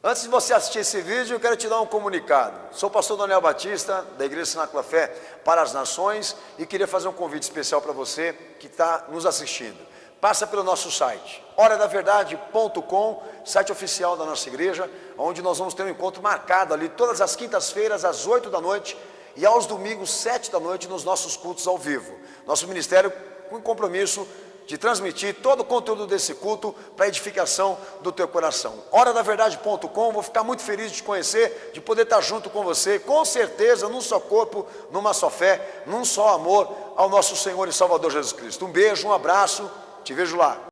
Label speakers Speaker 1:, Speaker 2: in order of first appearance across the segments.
Speaker 1: Antes de você assistir esse vídeo, eu quero te dar um comunicado. Sou o pastor Daniel Batista, da Igreja Cenáculo da Fé para as Nações, e queria fazer um convite especial para você que está nos assistindo. Passa pelo nosso site, horadaverdade.com, site oficial da nossa igreja, onde nós vamos ter um encontro marcado ali todas as quintas-feiras, às 8 da noite, e aos domingos, 7 da noite, nos nossos cultos ao vivo. Nosso ministério com compromisso de transmitir todo o conteúdo desse culto para a edificação do teu coração. Horadaverdade.com, vou ficar muito feliz de te conhecer, de poder estar junto com você, com certeza, num só corpo, numa só fé, num só amor ao nosso Senhor e Salvador Jesus Cristo. Um beijo, um abraço, te vejo lá.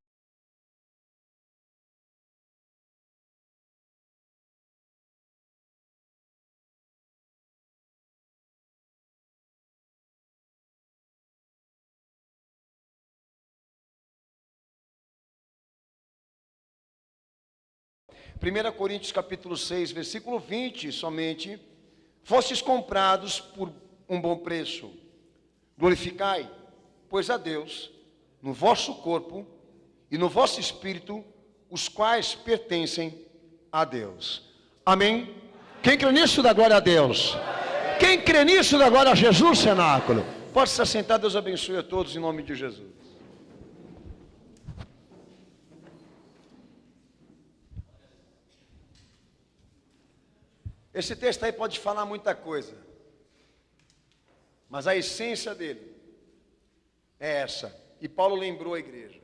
Speaker 1: Primeira Coríntios capítulo 6, versículo 20, somente: fostes comprados por um bom preço, glorificai, pois, a Deus, no vosso corpo e no vosso espírito, os quais pertencem a Deus. Amém? Quem crê nisso, dá glória a Deus. Quem crê nisso, dá glória a Jesus, cenáculo. Pode se assentar, Deus abençoe a todos em nome de Jesus. Esse texto aí pode falar muita coisa, mas a essência dele é essa. E Paulo lembrou a igreja: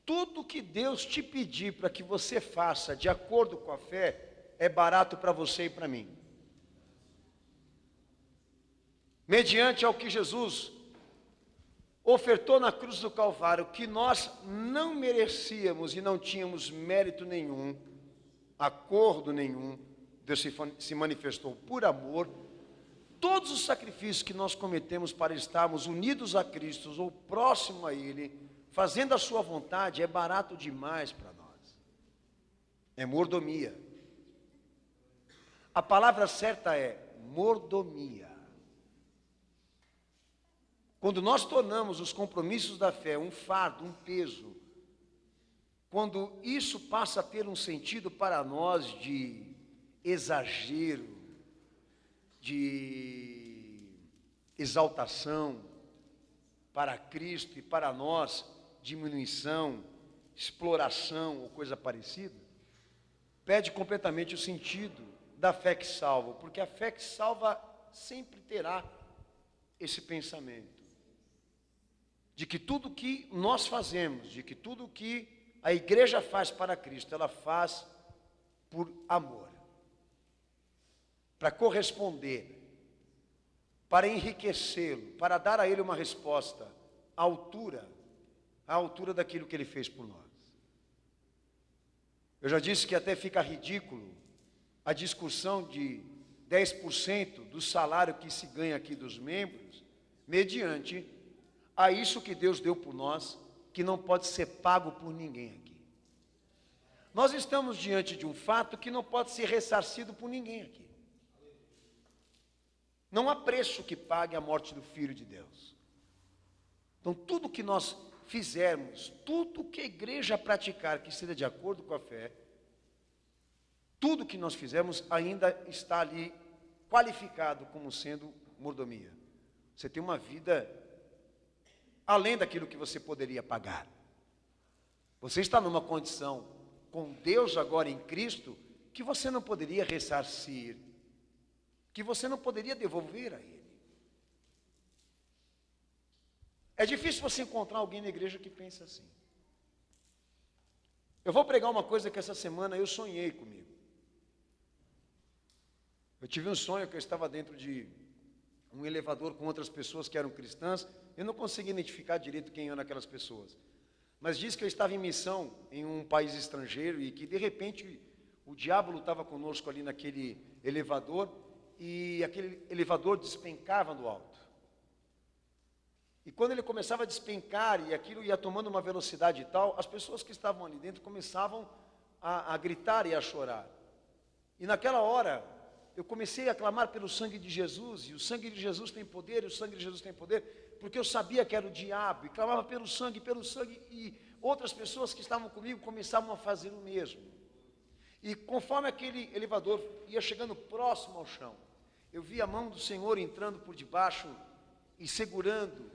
Speaker 1: tudo que Deus te pedir para que você faça de acordo com a fé, é barato para você e para mim. Mediante ao que Jesus ofertou na cruz do Calvário, que nós não merecíamos e não tínhamos mérito nenhum, acordo nenhum, Deus se manifestou por amor. Todos os sacrifícios que nós cometemos para estarmos unidos a Cristo ou próximo a Ele, fazendo a sua vontade, é barato demais para nós. É mordomia. A palavra certa é mordomia. Quando nós tornamos os compromissos da fé um fardo, um peso, quando isso passa a ter um sentido para nós de exagero, de exaltação, para Cristo e para nós, diminuição, exploração ou coisa parecida, perde completamente o sentido da fé que salva, porque a fé que salva sempre terá esse pensamento, de que tudo que nós fazemos, de que tudo que a igreja faz para Cristo, ela faz por amor, para corresponder, para enriquecê-lo, para dar a ele uma resposta à altura daquilo que ele fez por nós. Eu já disse que até fica ridículo a discussão de 10% do salário que se ganha aqui dos membros, mediante a isso que Deus deu por nós, que não pode ser pago por ninguém aqui. Nós estamos diante de um fato que não pode ser ressarcido por ninguém aqui. Não há preço que pague a morte do Filho de Deus. Então, tudo que nós fizermos, tudo que a igreja praticar que seja de acordo com a fé, tudo que nós fizermos ainda está ali qualificado como sendo mordomia. Você tem uma vida além daquilo que você poderia pagar. Você está numa condição com Deus agora em Cristo que você não poderia ressarcir, que você não poderia devolver a Ele. É difícil você encontrar alguém na igreja que pense assim. Eu vou pregar uma coisa que essa semana eu sonhei comigo. Eu tive um sonho que eu estava dentro de um elevador com outras pessoas que eram cristãs. Eu não consegui identificar direito quem eram aquelas pessoas, mas disse que eu estava em missão em um país estrangeiro e que de repente o diabo lutava conosco ali naquele elevador, e aquele elevador despencava no alto. E quando ele começava a despencar e aquilo ia tomando uma velocidade e tal, as pessoas que estavam ali dentro começavam a gritar e a chorar. E naquela hora eu comecei a clamar pelo sangue de Jesus, e o sangue de Jesus tem poder, e o sangue de Jesus tem poder, porque eu sabia que era o diabo, e clamava pelo sangue, e outras pessoas que estavam comigo começavam a fazer o mesmo. E conforme aquele elevador ia chegando próximo ao chão, eu vi a mão do Senhor entrando por debaixo e segurando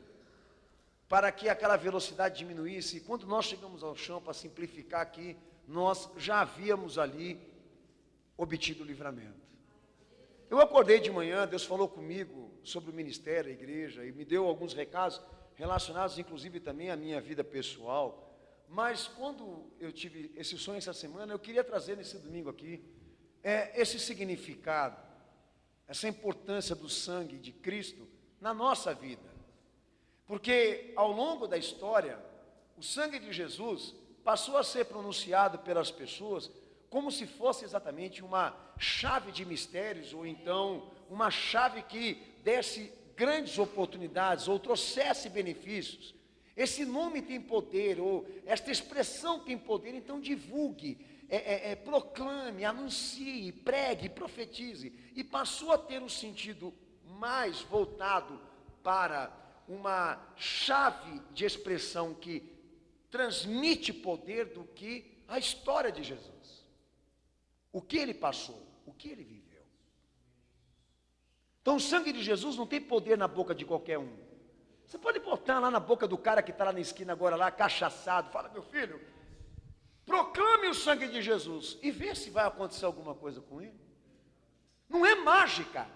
Speaker 1: para que aquela velocidade diminuísse. E quando nós chegamos ao chão, para simplificar aqui, nós já havíamos ali obtido o livramento. Eu acordei de manhã, Deus falou comigo sobre o ministério, a igreja, e me deu alguns recados relacionados, inclusive, também à minha vida pessoal. Mas quando eu tive esse sonho essa semana, eu queria trazer nesse domingo aqui, esse significado, essa importância do sangue de Cristo na nossa vida. Porque ao longo da história, o sangue de Jesus passou a ser pronunciado pelas pessoas como se fosse exatamente uma chave de mistérios, ou então uma chave que desse grandes oportunidades, ou trouxesse benefícios. Esse nome tem poder, ou esta expressão tem poder, então divulgue, proclame, anuncie, pregue, profetize. E passou a ter um sentido mais voltado para uma chave de expressão que transmite poder do que a história de Jesus. O que ele passou, o que ele viveu. Então o sangue de Jesus não tem poder na boca de qualquer um. Você pode botar lá na boca do cara que está lá na esquina agora, lá, cachaçado, fala, meu filho, proclame o sangue de Jesus e vê se vai acontecer alguma coisa com ele. Não é mágica.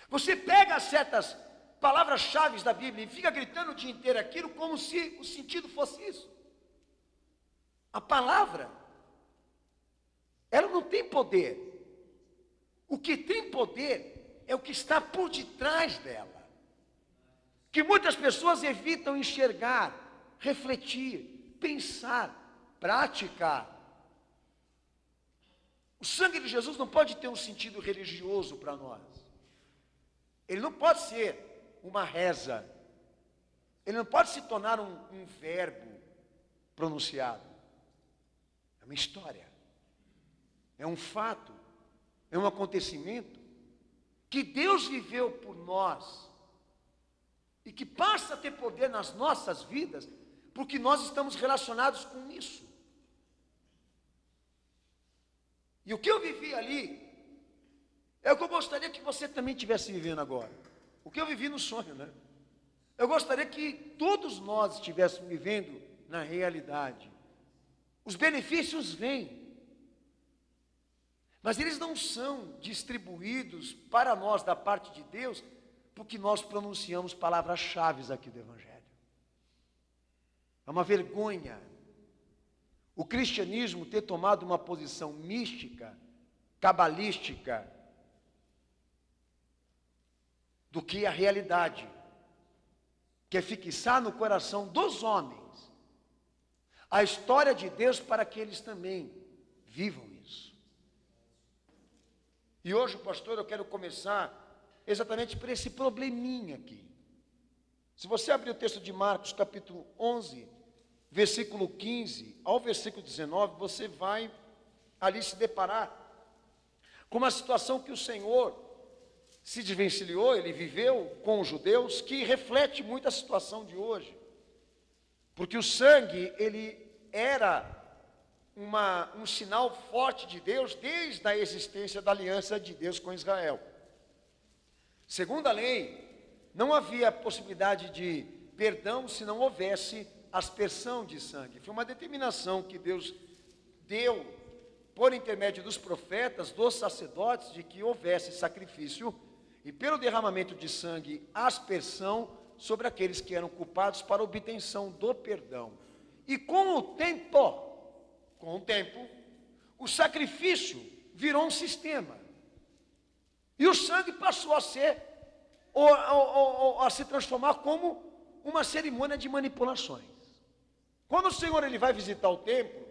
Speaker 1: Você pega certas palavras-chave da Bíblia e fica gritando o dia inteiro aquilo como se o sentido fosse isso. A palavra, ela não tem poder. O que tem poder é o que está por detrás dela. Que muitas pessoas evitam enxergar, refletir, pensar, praticar. O sangue de Jesus não pode ter um sentido religioso para nós. Ele não pode ser uma reza. Ele não pode se tornar um verbo pronunciado. É uma história. É um fato. É um acontecimento que Deus viveu por nós e que passa a ter poder nas nossas vidas, porque nós estamos relacionados com isso. E o que eu vivi ali, é o que eu gostaria que você também estivesse vivendo agora. O que eu vivi no sonho, né? Eu gostaria que todos nós estivéssemos vivendo na realidade. Os benefícios vêm, mas eles não são distribuídos para nós da parte de Deus, porque nós pronunciamos palavras-chave aqui do Evangelho. É uma vergonha o cristianismo ter tomado uma posição mística, cabalística, do que a realidade, que é fixar no coração dos homens a história de Deus para que eles também vivam isso. E hoje, pastor, eu quero começar exatamente por esse probleminha aqui. Se você abrir o texto de Marcos, capítulo 11, versículo 15 ao versículo 19, você vai ali se deparar com uma situação que o Senhor se desvencilhou, ele viveu com os judeus, que reflete muito a situação de hoje. Porque o sangue, ele era um sinal forte de Deus desde a existência da aliança de Deus com Israel. Segundo a lei, não havia possibilidade de perdão se não houvesse aspersão de sangue. Foi uma determinação que Deus deu por intermédio dos profetas, dos sacerdotes, de que houvesse sacrifício e pelo derramamento de sangue, aspersão sobre aqueles que eram culpados para a obtenção do perdão. E com o tempo, o sacrifício virou um sistema. E o sangue passou a ser, a se transformar como uma cerimônia de manipulações. Quando o Senhor ele vai visitar o templo,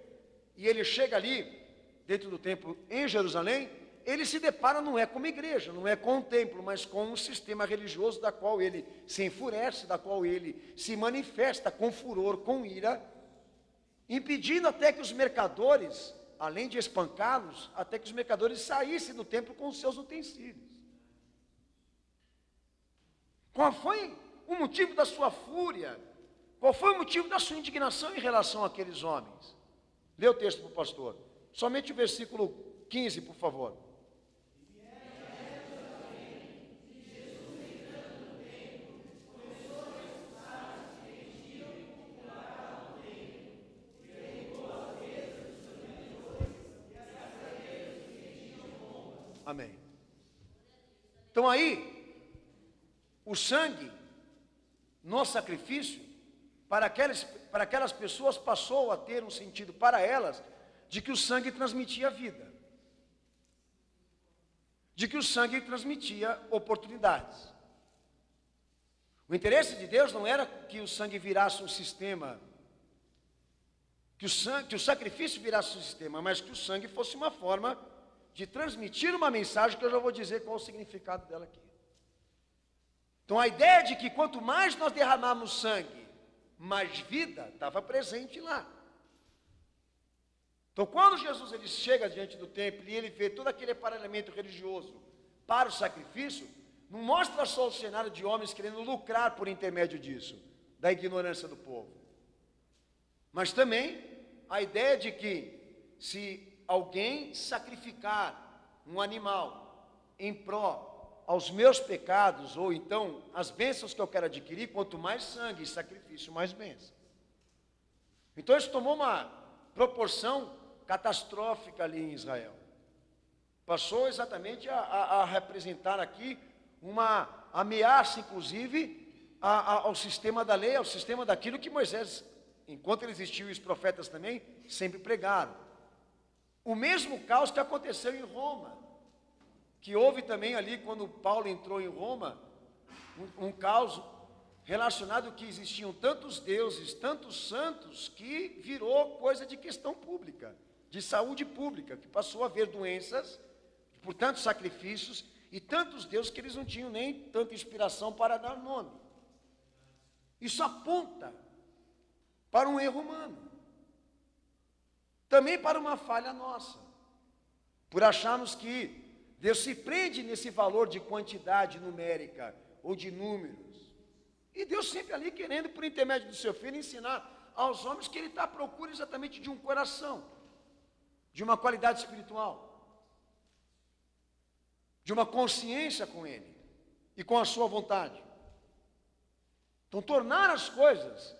Speaker 1: e ele chega ali, dentro do templo em Jerusalém, ele se depara não é com uma igreja, não é com um templo, mas com um sistema religioso da qual ele se enfurece, da qual ele se manifesta com furor, com ira, impedindo até que os mercadores, além de espancá-los, até que os mercadores saíssem do templo com os seus utensílios. Qual foi o motivo da sua fúria? Qual foi o motivo da sua indignação em relação àqueles homens? Lê o texto para o pastor. Somente o versículo 15, por favor. Amém. Então aí, o sangue, no sacrifício, para aquelas pessoas passou a ter um sentido para elas, de que o sangue transmitia vida. De que o sangue transmitia oportunidades. O interesse de Deus não era que o sangue virasse um sistema, que o sacrifício virasse um sistema, mas que o sangue fosse uma forma de transmitir uma mensagem que eu já vou dizer qual é o significado dela aqui. Então a ideia de que quanto mais nós derramarmos sangue, mais vida estava presente lá. Então quando Jesus ele chega diante do templo e ele vê todo aquele aparelhamento religioso para o sacrifício, não mostra só o cenário de homens querendo lucrar por intermédio disso, da ignorância do povo. Mas também a ideia de que se alguém sacrificar um animal em pró aos meus pecados, ou então as bênçãos que eu quero adquirir, quanto mais sangue e sacrifício, mais bênção. Então isso tomou uma proporção catastrófica ali em Israel. Passou exatamente a representar aqui uma ameaça, inclusive, ao sistema da lei, ao sistema daquilo que Moisés, enquanto ele existiu e os profetas também, sempre pregaram. O mesmo caos que aconteceu em Roma, que houve também ali quando Paulo entrou em Roma, um caos relacionado que existiam tantos deuses, tantos santos, que virou coisa de questão pública, de saúde pública, que passou a haver doenças, por tantos sacrifícios, e tantos deuses que eles não tinham nem tanta inspiração para dar nome. Isso aponta para um erro humano. Também para uma falha nossa, por acharmos que Deus se prende nesse valor de quantidade numérica ou de números. E Deus sempre ali querendo, por intermédio do seu filho, ensinar aos homens que ele está à procura exatamente de um coração, de uma qualidade espiritual, de uma consciência com ele e com a sua vontade. Então, tornar as coisas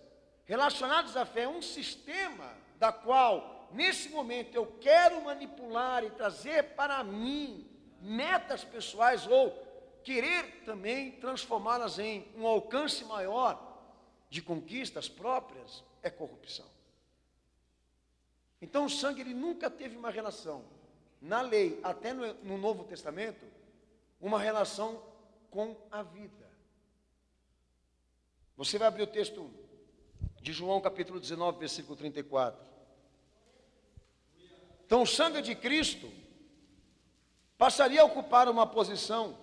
Speaker 1: relacionadas à fé um sistema da qual nesse momento eu quero manipular e trazer para mim metas pessoais ou querer também transformá-las em um alcance maior de conquistas próprias, é corrupção. Então o sangue ele nunca teve uma relação, na lei, até no Novo Testamento, uma relação com a vida. Você vai abrir o texto de João capítulo 19, versículo 34. Então o sangue de Cristo passaria a ocupar uma posição,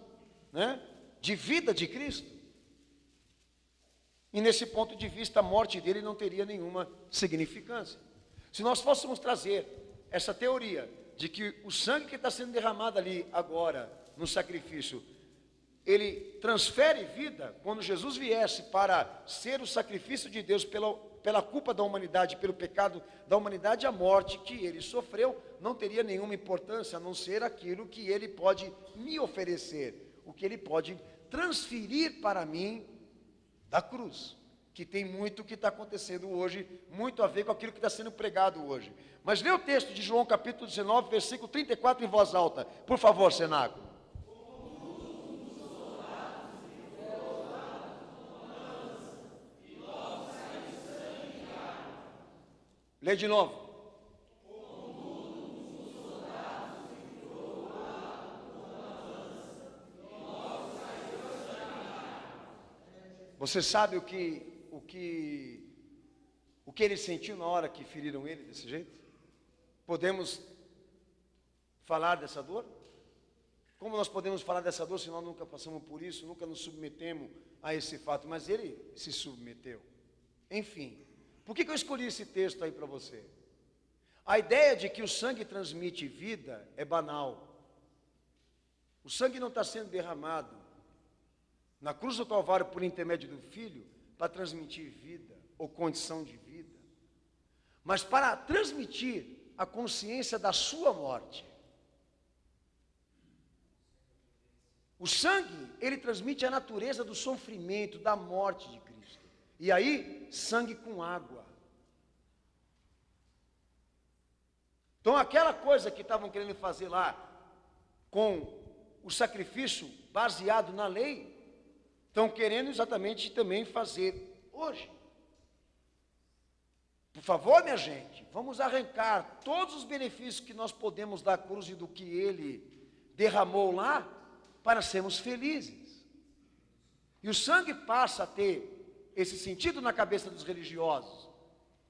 Speaker 1: né, de vida de Cristo. E nesse ponto de vista a morte dele não teria nenhuma significância. Se nós fôssemos trazer essa teoria de que o sangue que está sendo derramado ali agora no sacrifício, ele transfere vida, quando Jesus viesse para ser o sacrifício de Deus pela culpa da humanidade, pelo pecado da humanidade, a morte que ele sofreu não teria nenhuma importância, a não ser aquilo que ele pode me oferecer, o que ele pode transferir para mim da cruz, que tem muito que está acontecendo hoje, muito a ver com aquilo que está sendo pregado hoje. Mas lê o texto de João capítulo 19, versículo 34 em voz alta, por favor, cenáculo. Lê de novo. Você sabe o que ele sentiu na hora que feriram ele desse jeito? Podemos falar dessa dor? Como nós podemos falar dessa dor se nós nunca passamos por isso, nunca nos submetemos a esse fato? Mas ele se submeteu. Enfim. Por que eu escolhi esse texto aí para você? A ideia de que o sangue transmite vida é banal. O sangue não está sendo derramado na cruz do Calvário por intermédio do Filho para transmitir vida ou condição de vida, mas para transmitir a consciência da sua morte. O sangue, ele transmite a natureza do sofrimento, da morte de Cristo. E aí, sangue com água. Então, aquela coisa que estavam querendo fazer lá, com o sacrifício baseado na lei, estão querendo exatamente também fazer hoje. Por favor, minha gente, vamos arrancar todos os benefícios que nós podemos da cruz e do que ele derramou lá, para sermos felizes. E o sangue passa a ter esse sentido na cabeça dos religiosos,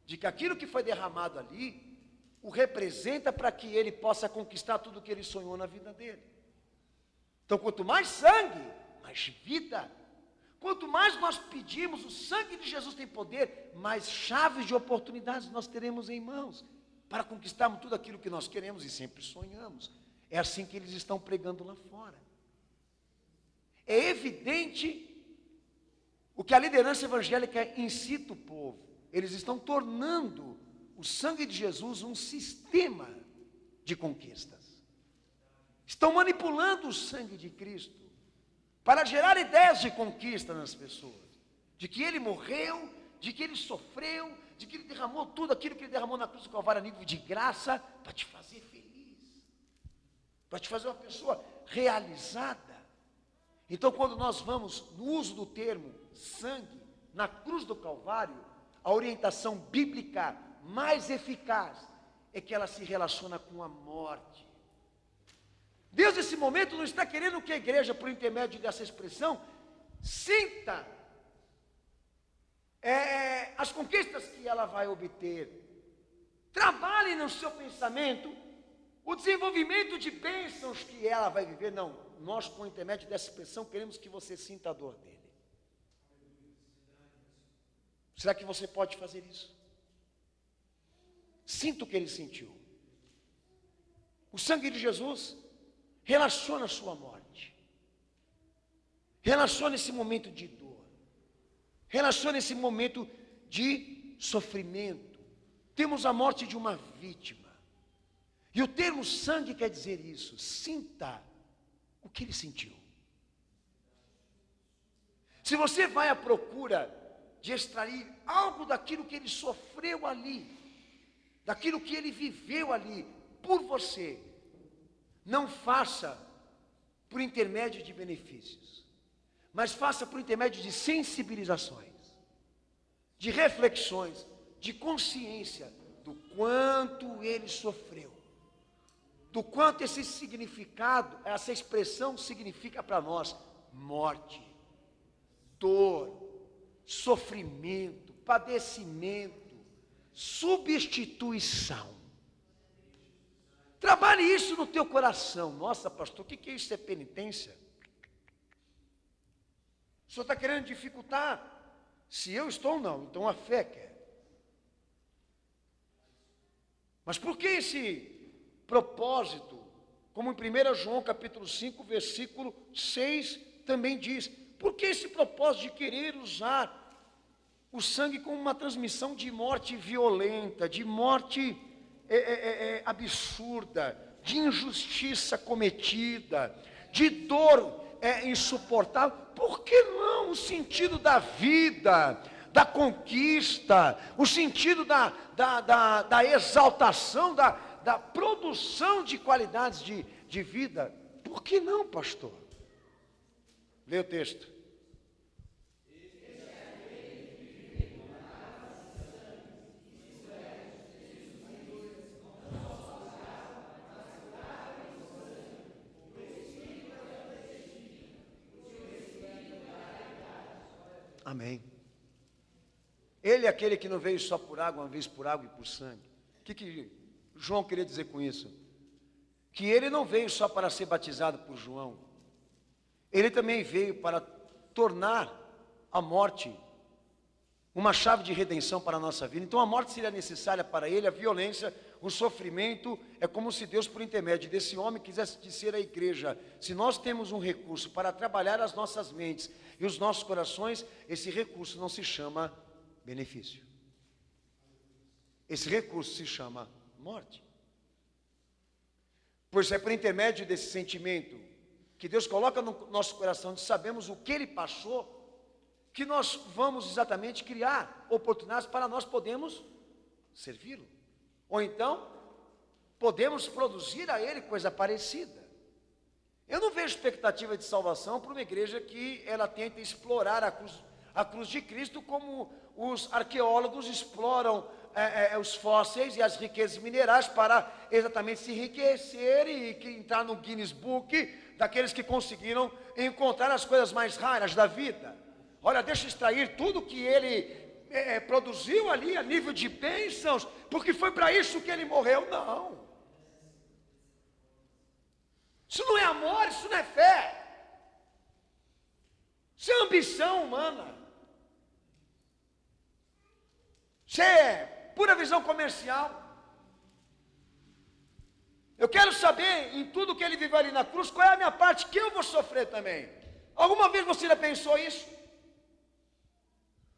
Speaker 1: de que aquilo que foi derramado ali, o representa para que ele possa conquistar tudo o que ele sonhou na vida dele. Então, quanto mais sangue, mais vida. Quanto mais nós pedimos, o sangue de Jesus tem poder, mais chaves de oportunidades nós teremos em mãos, para conquistarmos tudo aquilo que nós queremos e sempre sonhamos. É assim que eles estão pregando lá fora. É evidente o que a liderança evangélica incita o povo. Eles estão tornando o sangue de Jesus um sistema de conquistas. Estão manipulando o sangue de Cristo para gerar ideias de conquista nas pessoas. De que ele morreu, de que ele sofreu, de que ele derramou tudo aquilo que ele derramou na cruz do Calvário a nível de graça, para te fazer feliz. Para te fazer uma pessoa realizada. Então, quando nós vamos no uso do termo sangue, na cruz do Calvário, a orientação bíblica mais eficaz é que ela se relaciona com a morte. Deus, nesse momento, não está querendo que a igreja, por intermédio dessa expressão, sinta as conquistas que ela vai obter. Trabalhe no seu pensamento o desenvolvimento de bênçãos que ela vai viver. Não, nós, por intermédio dessa expressão, queremos que você sinta a dor dele. Será que você pode fazer isso? Sinta o que ele sentiu. O sangue de Jesus relaciona a sua morte. Relaciona esse momento de dor. Relaciona esse momento de sofrimento. Temos a morte de uma vítima. E o termo sangue quer dizer isso. Sinta o que ele sentiu. Se você vai à procura de extrair algo daquilo que ele sofreu ali, daquilo que ele viveu ali, por você, não faça por intermédio de benefícios, mas faça por intermédio de sensibilizações, de reflexões, de consciência do quanto ele sofreu, do quanto esse significado, essa expressão significa para nós morte, dor, sofrimento, padecimento, substituição. Trabalhe isso no teu coração. Nossa, pastor, o que é isso? É penitência? O senhor está querendo dificultar? Se eu estou, não. Então a fé quer. Mas por que esse propósito? Como em 1 João capítulo 5, versículo 6, também diz. Por que esse propósito de querer usar o sangue como uma transmissão de morte violenta, de morte absurda, de injustiça cometida, de dor insuportável? Por que não o sentido da vida, da conquista, o sentido da exaltação, da produção de qualidades de vida? Por que não, pastor? Lê o texto. Amém. Ele é aquele que não veio só por água, uma vez por água e por sangue. O que João queria dizer com isso? Que ele não veio só para ser batizado por João. Ele também veio para tornar a morte uma chave de redenção para a nossa vida. Então a morte seria necessária para ele, a violência, o sofrimento. É como se Deus, por intermédio desse homem, quisesse dizer à igreja: se nós temos um recurso para trabalhar as nossas mentes e os nossos corações, esse recurso não se chama benefício. Esse recurso se chama morte. Pois é por intermédio desse sentimento que Deus coloca no nosso coração, de sabemos o que Ele passou, que nós vamos exatamente criar oportunidades para nós podermos servi-lo. Ou então, podemos produzir a Ele coisa parecida. Eu não vejo expectativa de salvação para uma igreja que ela tenta explorar a cruz de Cristo como os arqueólogos exploram os fósseis e as riquezas minerais para exatamente se enriquecer e entrar no Guinness Book daqueles que conseguiram encontrar as coisas mais raras da vida. Olha, deixa eu extrair tudo que ele produziu ali a nível de bênçãos, porque foi para isso que ele morreu. Não. Isso não é amor, isso não é fé. Isso é ambição humana. Isso é pura visão comercial. Eu quero saber, em tudo que ele viveu ali na cruz, qual é a minha parte que eu vou sofrer também. Alguma vez você já pensou isso?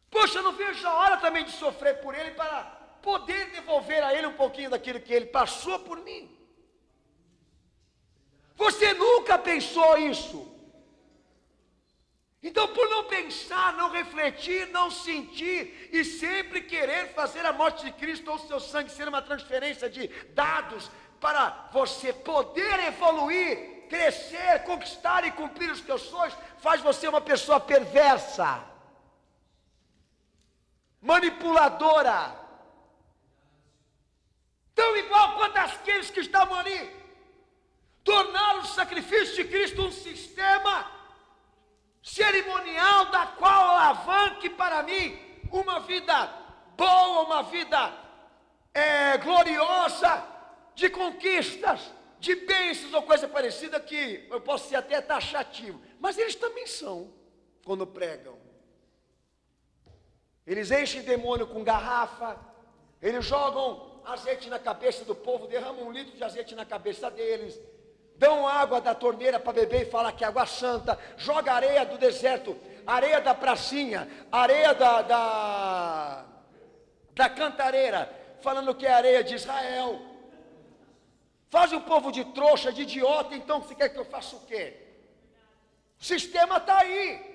Speaker 1: Poxa, eu não vejo a hora também de sofrer por ele para poder devolver a ele um pouquinho daquilo que ele passou por mim. Você nunca pensou isso? Então, por não pensar, não refletir, não sentir e sempre querer fazer a morte de Cristo ou o seu sangue ser uma transferência de dados para você poder evoluir, crescer, conquistar e cumprir os teus sonhos, faz você uma pessoa perversa, manipuladora, tão igual quanto aqueles que estavam ali. Tornar o sacrifício de Cristo um sistema cerimonial da qual alavanque para mim uma vida boa, uma vida gloriosa, de conquistas, de bênçãos ou coisa parecida, que eu posso ser até taxativo, mas eles também são, quando pregam. Eles enchem demônio com garrafa, eles jogam azeite na cabeça do povo, derramam 1 litro de azeite na cabeça deles, dão água da torneira para beber e falar que é água santa, joga areia do deserto, areia da pracinha, areia da cantareira, falando que é areia de Israel. Faz o povo de trouxa, de idiota. Então você quer que eu faça o quê? O sistema está aí.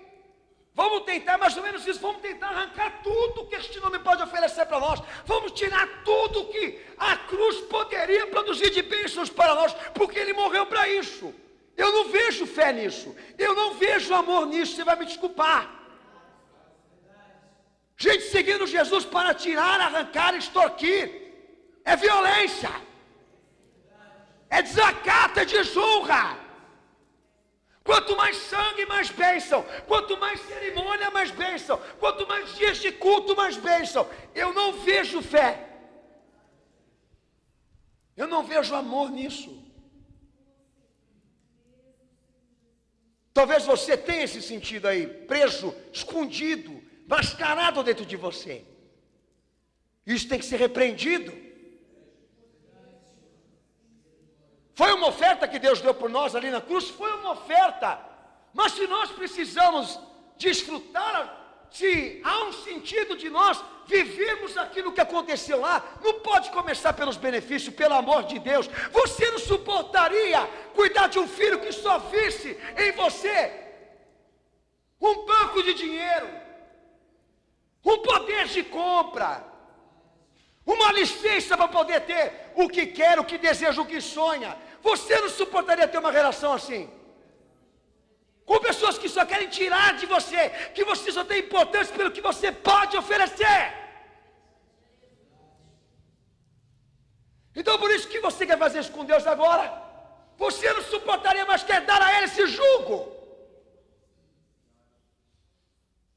Speaker 1: Vamos tentar mais ou menos isso, vamos tentar arrancar tudo que este nome pode oferecer para nós. Vamos tirar tudo que a cruz poderia produzir de bênçãos para nós, porque ele morreu para isso. Eu não vejo fé nisso, eu não vejo amor nisso, você vai me desculpar. Gente seguindo Jesus para tirar, arrancar, extorquir, é violência, é desacato, é desonra. Quanto mais sangue, mais bênção. Quanto mais cerimônia, mais bênção. Quanto mais dias de culto, mais bênção. Eu não vejo fé. Eu não vejo amor nisso. Talvez você tenha esse sentido aí, preso, escondido, mascarado dentro de você. Isso tem que ser repreendido. Foi uma oferta que Deus deu por nós ali na cruz? Foi uma oferta. Mas se nós precisamos desfrutar, se há um sentido de nós vivermos aquilo que aconteceu lá, não pode começar pelos benefícios, pelo amor de Deus. Você não suportaria cuidar de um filho que só visse em você um banco de dinheiro, um poder de compra, uma licença para poder ter o que quer, o que deseja, o que sonha. Você não suportaria ter uma relação assim? Com pessoas que só querem tirar de você, que você só tem importância pelo que você pode oferecer. Então por isso que você quer fazer isso com Deus agora? Você não suportaria mais, quer dar a Ele esse jugo.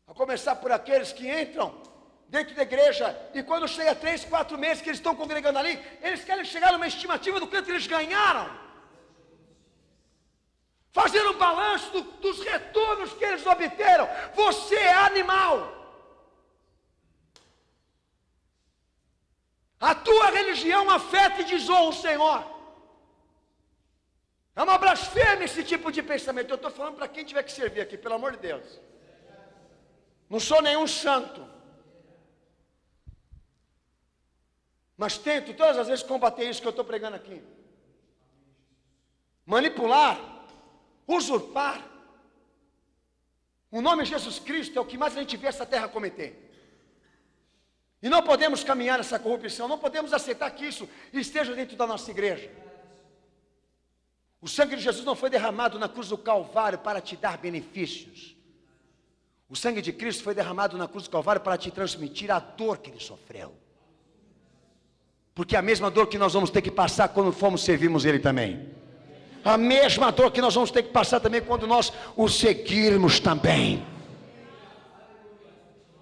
Speaker 1: A começar por aqueles que entram dentro da igreja, e quando chega 3, 4 meses que eles estão congregando ali, eles querem chegar numa estimativa do quanto eles ganharam, fazer um balanço dos retornos que eles obteram. Você é animal. A tua religião afeta e desonra o Senhor. É uma blasfêmia esse tipo de pensamento. Eu estou falando para quem tiver que servir aqui, pelo amor de Deus. Não sou nenhum santo, mas tento todas as vezes combater isso que eu estou pregando aqui.
Speaker 2: manipular, usurpar. O nome Jesus Cristo é o que mais a gente vê essa terra cometer. E não podemos caminhar nessa corrupção, não podemos aceitar que isso esteja dentro da nossa igreja. O sangue de Jesus não foi derramado na cruz do Calvário para te dar benefícios. O sangue de Cristo foi derramado na cruz do Calvário para te transmitir a dor que ele sofreu. Porque é a mesma dor que nós vamos ter que passar quando formos servirmos ele também. A mesma dor que nós vamos ter que passar também quando nós o seguirmos também.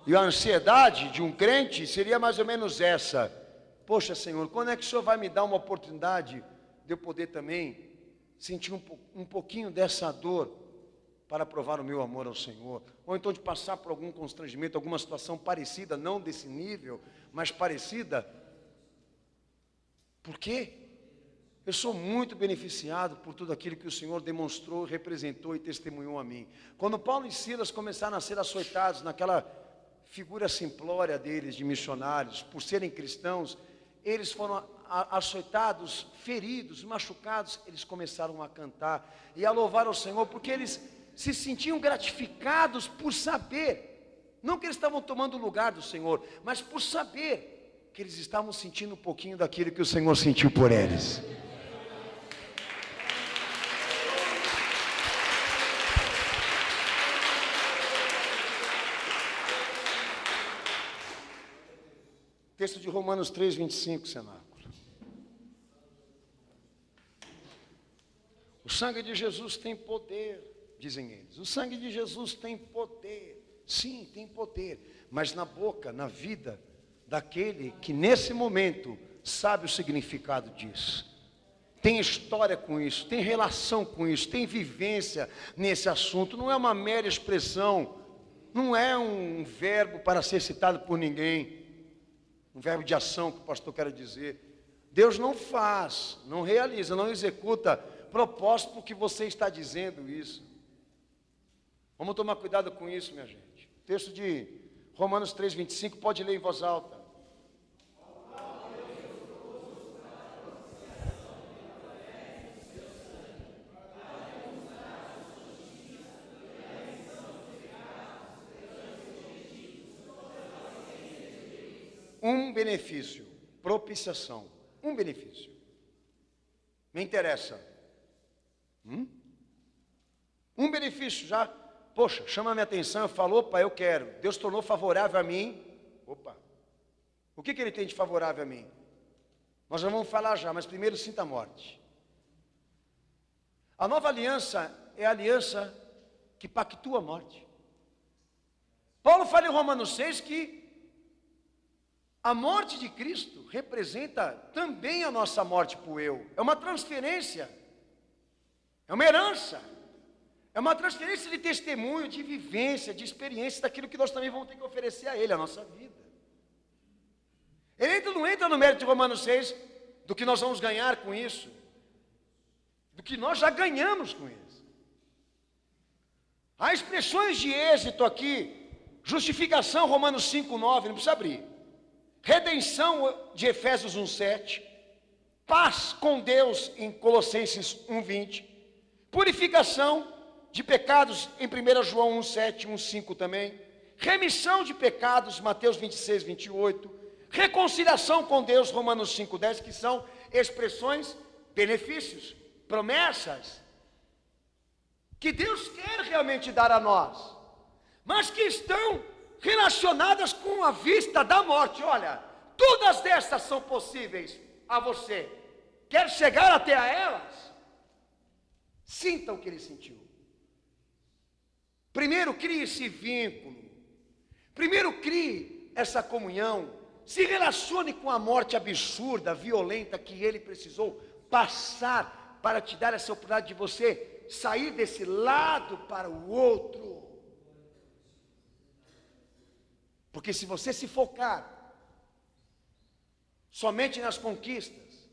Speaker 2: E a ansiedade de um crente seria mais ou menos essa: poxa, Senhor, quando é que o Senhor vai me dar uma oportunidade de eu poder também sentir um pouquinho dessa dor para provar o meu amor ao Senhor? Ou então de passar por algum constrangimento, alguma situação parecida, não desse nível, mas parecida. Por quê? Eu sou muito beneficiado por tudo aquilo que o Senhor demonstrou, representou e testemunhou a mim. Quando Paulo e Silas começaram a ser açoitados naquela figura simplória deles, de missionários, por serem cristãos, eles foram açoitados, feridos, machucados, eles começaram a cantar e a louvar ao Senhor, porque eles se sentiam gratificados por saber, não que eles estavam tomando o lugar do Senhor, mas por saber que eles estavam sentindo um pouquinho daquilo que o Senhor sentiu por eles. Texto de Romanos 3, 25, cenáculo. O sangue de Jesus tem poder, dizem eles. O sangue de Jesus tem poder. Sim, tem poder. Mas na boca, na vida daquele que nesse momento sabe o significado disso. Tem história com isso, tem relação com isso, tem vivência nesse assunto. Não é uma mera expressão, não é um verbo para ser citado por ninguém. Um verbo de ação que o pastor quer dizer. Deus não faz, não realiza, não executa propósito porque você está dizendo isso. Vamos tomar cuidado com isso, minha gente. Texto de Romanos 3, 25, pode ler em voz alta. Um benefício, propiciação, um benefício. Me interessa. Um benefício já, poxa, chama a minha atenção, eu falo, opa, eu quero. Deus tornou favorável a mim. Opa, o que ele tem de favorável a mim? Nós já vamos falar já, mas primeiro sinta a morte. A nova aliança é a aliança que pactua a morte. Paulo fala em Romanos 6 que a morte de Cristo representa também a nossa morte para o eu. É uma transferência, é uma herança, é uma transferência de testemunho, de vivência, de experiência daquilo que nós também vamos ter que oferecer a Ele, a nossa vida. Ele não entra no mérito de Romanos 6 do que nós vamos ganhar com isso, do que nós já ganhamos com isso. Há expressões de êxito aqui, justificação, Romanos 5:9, não precisa abrir. Redenção de Efésios 1:7, paz com Deus em Colossenses 1:20, purificação de pecados em 1 João 1:7, 1:5 também, remissão de pecados, Mateus 26, 28, reconciliação com Deus, Romanos 5:10, que são expressões, benefícios, promessas, que Deus quer realmente dar a nós, mas que estão relacionadas com a vista da morte. Olha, todas estas são possíveis a você. Quer chegar até a elas? Sinta o que ele sentiu. Primeiro crie esse vínculo. Primeiro crie essa comunhão. Se relacione com a morte absurda, violenta que ele precisou passar para te dar essa oportunidade de você sair desse lado para o outro. Porque se você se focar somente nas conquistas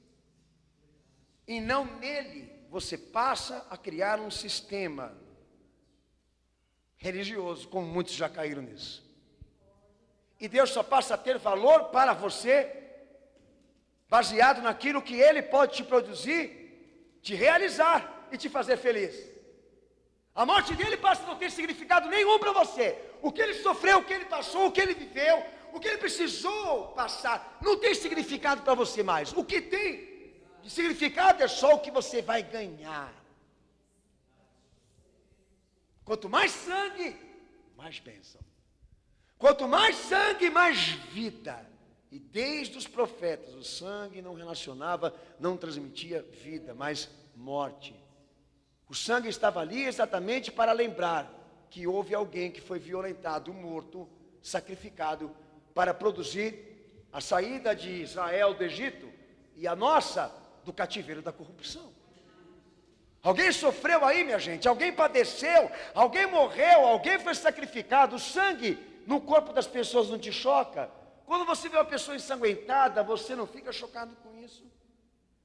Speaker 2: e não nele, você passa a criar um sistema religioso, como muitos já caíram nisso. E Deus só passa a ter valor para você baseado naquilo que Ele pode te produzir, te realizar. e te fazer feliz. A morte dele passa a não ter significado nenhum para você. O que ele sofreu, o que ele passou, o que ele viveu, o que ele precisou passar, não tem significado para você mais. O que tem de significado é só o que você vai ganhar. Quanto mais sangue, mais bênção. Quanto mais sangue, mais vida. E desde os profetas, o sangue não relacionava, não transmitia vida, mas morte. O sangue estava ali exatamente para lembrar que houve alguém que foi violentado, morto, sacrificado, para produzir a saída de Israel do Egito e a nossa do cativeiro da corrupção. Alguém sofreu aí, minha gente, alguém padeceu, alguém morreu, alguém foi sacrificado. O sangue no corpo das pessoas não te choca? Quando você vê uma pessoa ensanguentada, você não fica chocado com isso?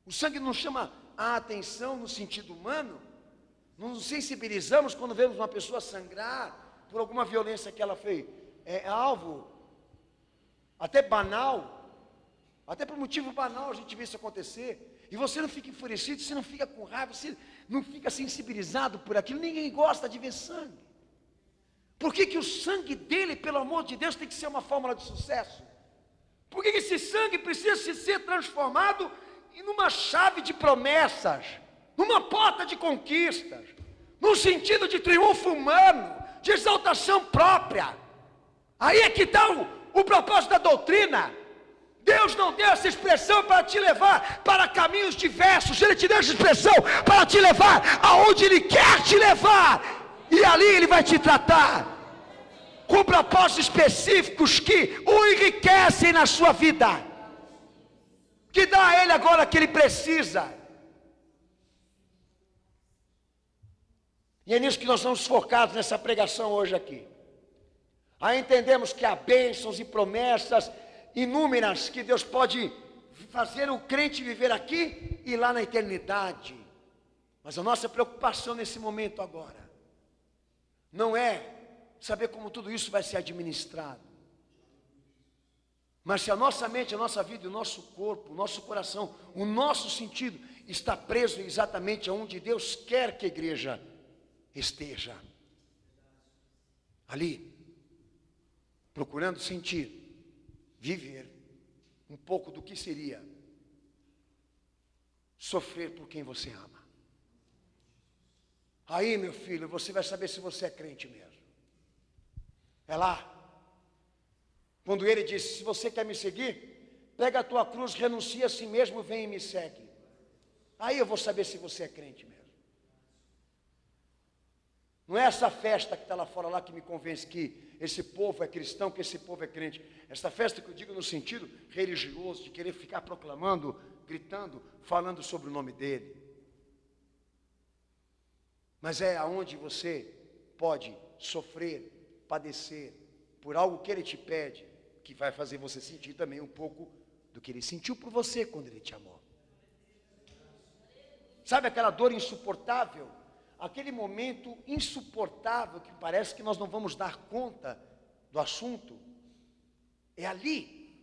Speaker 2: O sangue não chama a atenção no sentido humano? Não nos sensibilizamos quando vemos uma pessoa sangrar por alguma violência que ela fez? É alvo até banal, até por motivo banal a gente vê isso acontecer. E você não fica enfurecido, você não fica com raiva, você não fica sensibilizado por aquilo. Ninguém gosta de ver sangue. Por que o sangue dele, pelo amor de Deus, tem que ser uma fórmula de sucesso? Por que esse sangue precisa ser transformado em uma chave de promessas, numa porta de conquistas, num sentido de triunfo humano, de exaltação própria? Aí é que está o propósito da doutrina. Deus não deu essa expressão para te levar para caminhos diversos. Ele te deu essa expressão para te levar aonde Ele quer te levar. E ali Ele vai te tratar com propósitos específicos que o enriquecem na sua vida, que dá a Ele agora que Ele precisa. E é nisso que nós estamos focados nessa pregação hoje aqui. Aí entendemos que há bênçãos e promessas inúmeras que Deus pode fazer o crente viver aqui e lá na eternidade. Mas a nossa preocupação nesse momento agora não é saber como tudo isso vai ser administrado, mas se a nossa mente, a nossa vida, o nosso corpo, o nosso coração, o nosso sentido está preso exatamente aonde Deus quer que a igreja esteja. Ali, procurando sentir, viver um pouco do que seria sofrer por quem você ama. Aí, meu filho, você vai saber se você é crente mesmo. É lá. Quando ele disse: se você quer me seguir, pega a tua cruz, renuncia a si mesmo, vem e me segue. Aí eu vou saber se você é crente mesmo. Não é essa festa que está lá fora lá que me convence que esse povo é cristão, que esse povo é crente. Essa festa que eu digo no sentido religioso, de querer ficar proclamando, gritando, falando sobre o nome dele. Mas é aonde você pode sofrer, padecer por algo que ele te pede, que vai fazer você sentir também um pouco do que ele sentiu por você quando ele te amou. Sabe aquela dor insuportável? Aquele momento insuportável que parece que nós não vamos dar conta do assunto? É ali,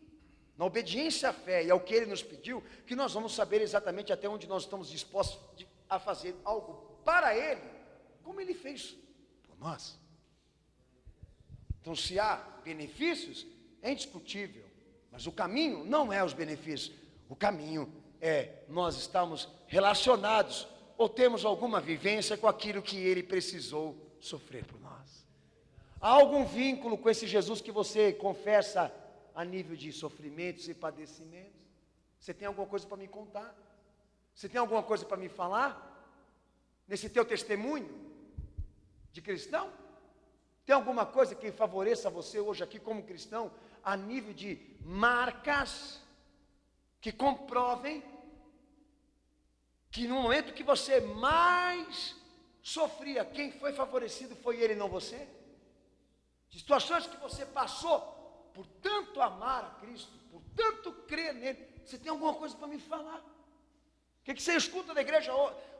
Speaker 2: na obediência à fé e ao que ele nos pediu, que nós vamos saber exatamente até onde nós estamos dispostos a fazer algo para ele, como ele fez por nós. Então, se há benefícios, é indiscutível, mas o caminho não é os benefícios. O caminho é nós estamos relacionados ou temos alguma vivência com aquilo que ele precisou sofrer por nós. Há algum vínculo com esse Jesus que você confessa a nível de sofrimentos e padecimentos? Você tem alguma coisa para me contar? Você tem alguma coisa para me falar? Nesse teu testemunho de cristão? Tem alguma coisa que favoreça você hoje aqui como cristão, a nível de marcas que comprovem que no momento que você mais sofria, quem foi favorecido foi ele, não você? De situações que você passou por tanto amar a Cristo, por tanto crer nele, você tem alguma coisa para me falar? O que você escuta da igreja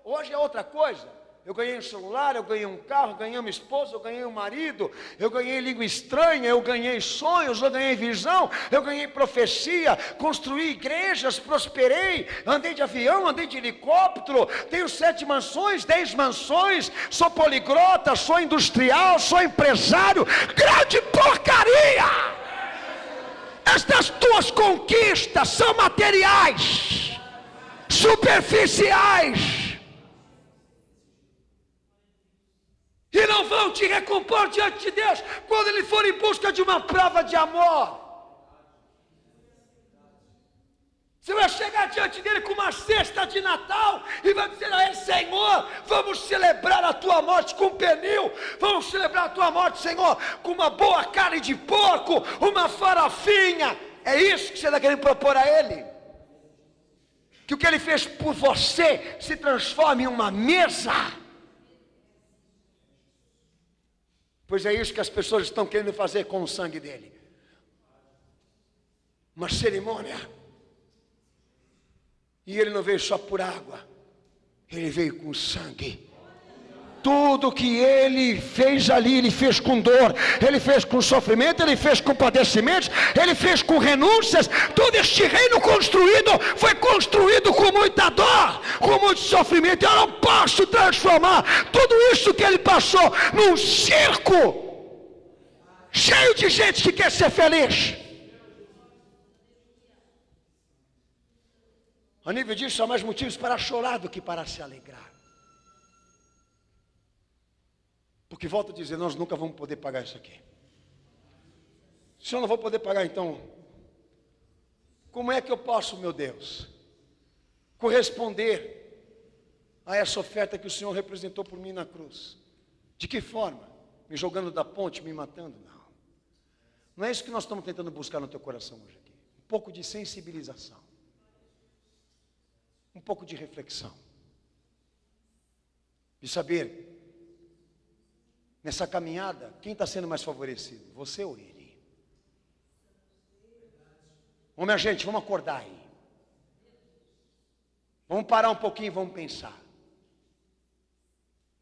Speaker 2: hoje é outra coisa. Eu ganhei um celular, eu ganhei um carro, eu ganhei uma esposa, eu ganhei um marido, eu ganhei língua estranha, eu ganhei sonhos, eu ganhei visão, eu ganhei profecia, construí igrejas, prosperei, andei de avião, andei de helicóptero, tenho 7 mansões, 10 mansões, sou poliglota, sou industrial, sou empresário. Grande porcaria! Estas tuas conquistas são materiais, superficiais, e não vão te recompor diante de Deus quando Ele for em busca de uma prova de amor. Você vai chegar diante dele com uma cesta de Natal e vai dizer a Ele: Senhor, vamos celebrar a tua morte com pernil, vamos celebrar a tua morte, Senhor, com uma boa carne de porco, uma farofinha. É isso que você está querendo propor a Ele? Que o que Ele fez por você se transforme em uma mesa? Pois é isso que as pessoas estão querendo fazer com o sangue dele. Uma cerimônia. E ele não veio só por água, ele veio com sangue. Tudo que ele fez ali, ele fez com dor, ele fez com sofrimento, ele fez com padecimentos, ele fez com renúncias. Todo este reino construído foi construído com muita dor, com muito sofrimento. Eu não posso transformar tudo isso que ele passou num circo cheio de gente que quer ser feliz. A nível disso, há mais motivos para chorar do que para se alegrar. Porque, volto a dizer, nós nunca vamos poder pagar isso aqui. Se eu não vou poder pagar, então, como é que eu posso, meu Deus, corresponder a essa oferta que o Senhor representou por mim na cruz? De que forma? Me jogando da ponte, me matando? Não. Não é isso que nós estamos tentando buscar no teu coração hoje aqui. Um pouco de sensibilização. Um pouco de reflexão. De saber, nessa caminhada, quem está sendo mais favorecido? Você ou ele? Ô, minha gente, vamos acordar aí. Vamos parar um pouquinho e vamos pensar.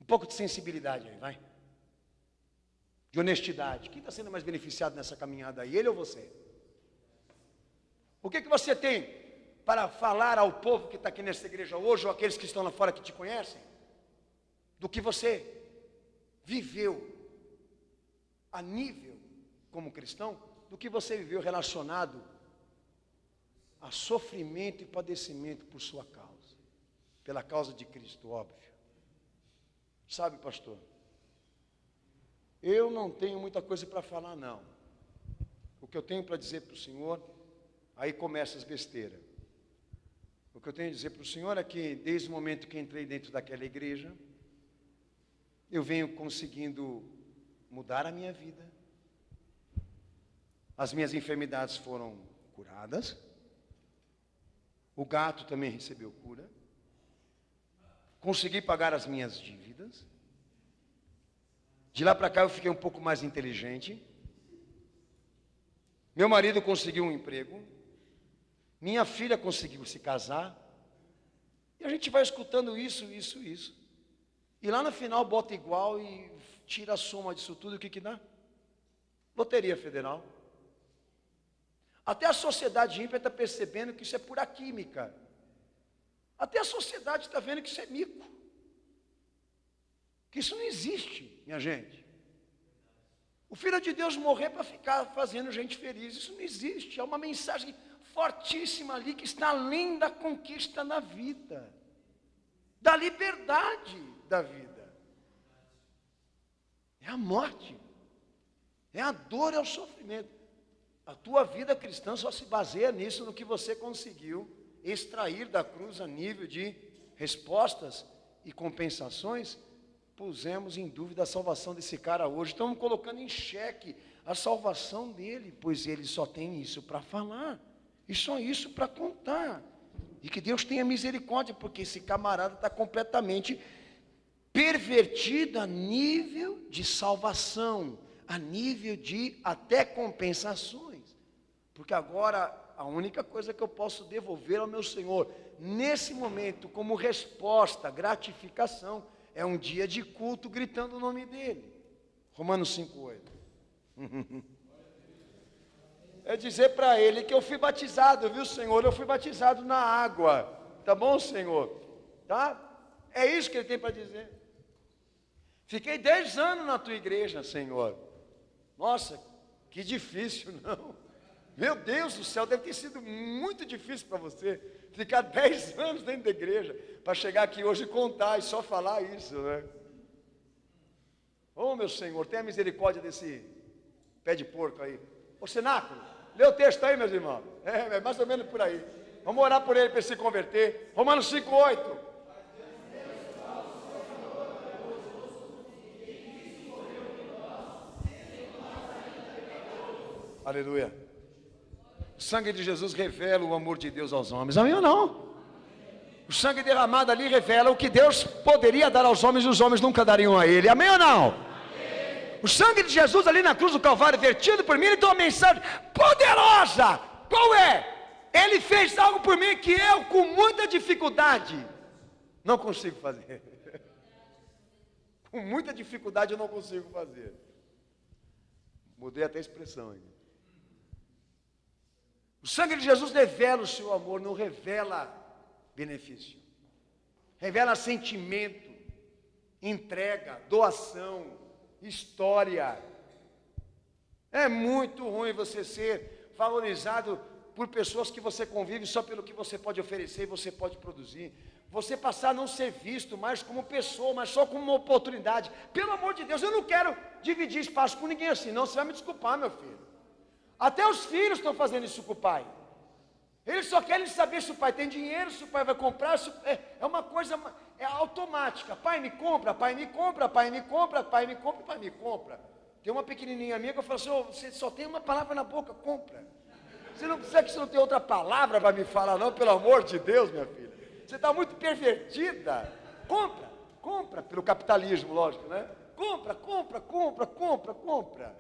Speaker 2: Um pouco de sensibilidade aí, vai. De honestidade. Quem está sendo mais beneficiado nessa caminhada aí? Ele ou você? O que você tem para falar ao povo que está aqui nessa igreja hoje, ou aqueles que estão lá fora que te conhecem, do que você viveu a nível como cristão, do que você viveu relacionado a sofrimento e padecimento por sua causa, pela causa de Cristo, óbvio. Sabe, pastor, eu não tenho muita coisa para falar, não. O que eu tenho para dizer para o Senhor, aí começa as besteiras. O que eu tenho a dizer para o Senhor é que, desde o momento que entrei dentro daquela igreja, eu venho conseguindo mudar a minha vida. As minhas enfermidades foram curadas. O gato também recebeu cura. Consegui pagar as minhas dívidas. De lá para cá eu fiquei um pouco mais inteligente. Meu marido conseguiu um emprego. Minha filha conseguiu se casar. E a gente vai escutando isso. E lá no final bota igual e tira a soma disso tudo. O que dá? Loteria Federal. Até a sociedade ímpia está percebendo que isso é pura química. Até a sociedade está vendo que isso é mico. Que isso não existe, minha gente. O Filho de Deus morrer para ficar fazendo gente feliz, isso não existe. É uma mensagem fortíssima ali que está além da conquista da vida, da liberdade da vida. É a morte, é a dor, é o sofrimento. A tua vida cristã só se baseia nisso, no que você conseguiu extrair da cruz a nível de respostas e compensações. Pusemos em dúvida a salvação desse cara hoje, estamos colocando em xeque a salvação dele, pois ele só tem isso para falar, e só isso para contar. E que Deus tenha misericórdia, porque esse camarada está completamente pervertido a nível de salvação, a nível de até compensações. Porque agora a única coisa que eu posso devolver ao meu Senhor, nesse momento, como resposta, gratificação, é um dia de culto gritando o nome dele. Romanos 5:8. É dizer para ele que eu fui batizado, viu, Senhor? Eu fui batizado na água. Tá bom, Senhor? Tá? É isso que ele tem para dizer. Fiquei 10 anos na tua igreja, Senhor. Nossa, que difícil, não? Meu Deus do céu, deve ter sido muito difícil para você ficar 10 anos dentro da igreja, para chegar aqui hoje e contar e só falar isso, né? Oh, meu Senhor, tenha misericórdia desse pé de porco aí. Ô, cenáculo, lê o texto aí, meus irmãos. É mais ou menos por aí. Vamos orar por ele para ele se converter. Romanos 5:8. Aleluia. O sangue de Jesus revela o amor de Deus aos homens. Amém ou não? O sangue derramado ali revela o que Deus poderia dar aos homens e os homens nunca dariam a ele. Amém ou não? Amém. O sangue de Jesus ali na cruz do Calvário vertido por mim, ele tem uma mensagem poderosa. Qual é? Ele fez algo por mim que eu, com muita dificuldade, não consigo fazer. Com muita dificuldade eu não consigo fazer. Mudei até a expressão aí. O sangue de Jesus revela o seu amor, não revela benefício. Revela sentimento, entrega, doação, história. É muito ruim você ser valorizado por pessoas que você convive só pelo que você pode oferecer e você pode produzir. Você passar a não ser visto mais como pessoa, mas só como uma oportunidade. Pelo amor de Deus, eu não quero dividir espaço com ninguém assim, não. Você vai me desculpar, meu filho. Até os filhos estão fazendo isso com o pai. Eles só querem saber se o pai tem dinheiro, se o pai vai comprar. É uma coisa automática. Pai me compra, pai me compra, pai me compra, pai me compra, pai me compra. Tem uma pequenininha minha que eu falo assim, você só tem uma palavra na boca, compra. Você não precisa que você não tenha outra palavra para me falar não, pelo amor de Deus, minha filha. Você está muito pervertida. Compra, pelo capitalismo, lógico, né? Compra.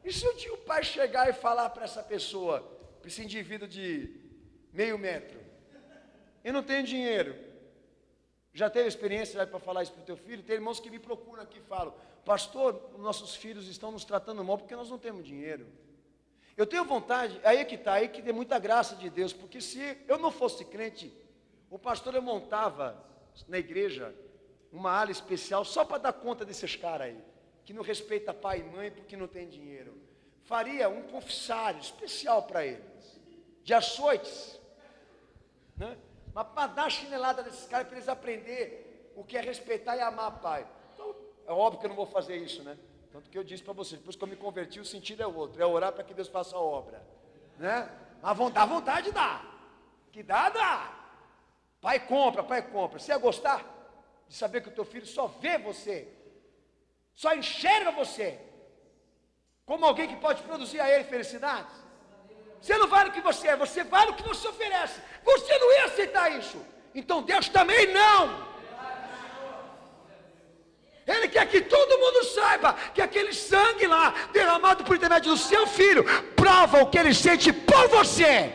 Speaker 2: E se um dia o pai chegar e falar para essa pessoa, para esse indivíduo de meio metro, eu não tenho dinheiro. Já teve experiência para falar isso para o teu filho? Tem irmãos que me procuram aqui e falam, pastor, nossos filhos estão nos tratando mal porque nós não temos dinheiro. Eu tenho vontade, aí que tem muita graça de Deus, porque se eu não fosse crente, o pastor eu montava na igreja uma ala especial só para dar conta desses caras aí, que não respeita pai e mãe porque não tem dinheiro. Faria um confessário especial para eles, de açoites, né? Mas para dar chinelada desses caras, para eles aprenderem o que é respeitar e amar pai. Então, é óbvio que eu não vou fazer isso, né? Tanto que eu disse para vocês, depois que eu me converti, o sentido é outro, é orar para que Deus faça a obra, né? Mas dá vontade, dá. Que dá. Pai compra. Você ia gostar de saber que o teu filho só vê você, só enxerga você, como alguém que pode produzir a ele felicidade? Você não vale o que você é, você vale o que você oferece. Você não ia aceitar isso. Então Deus também não. Ele quer que todo mundo saiba que aquele sangue lá, derramado por intermédio do seu filho, prova o que ele sente por você.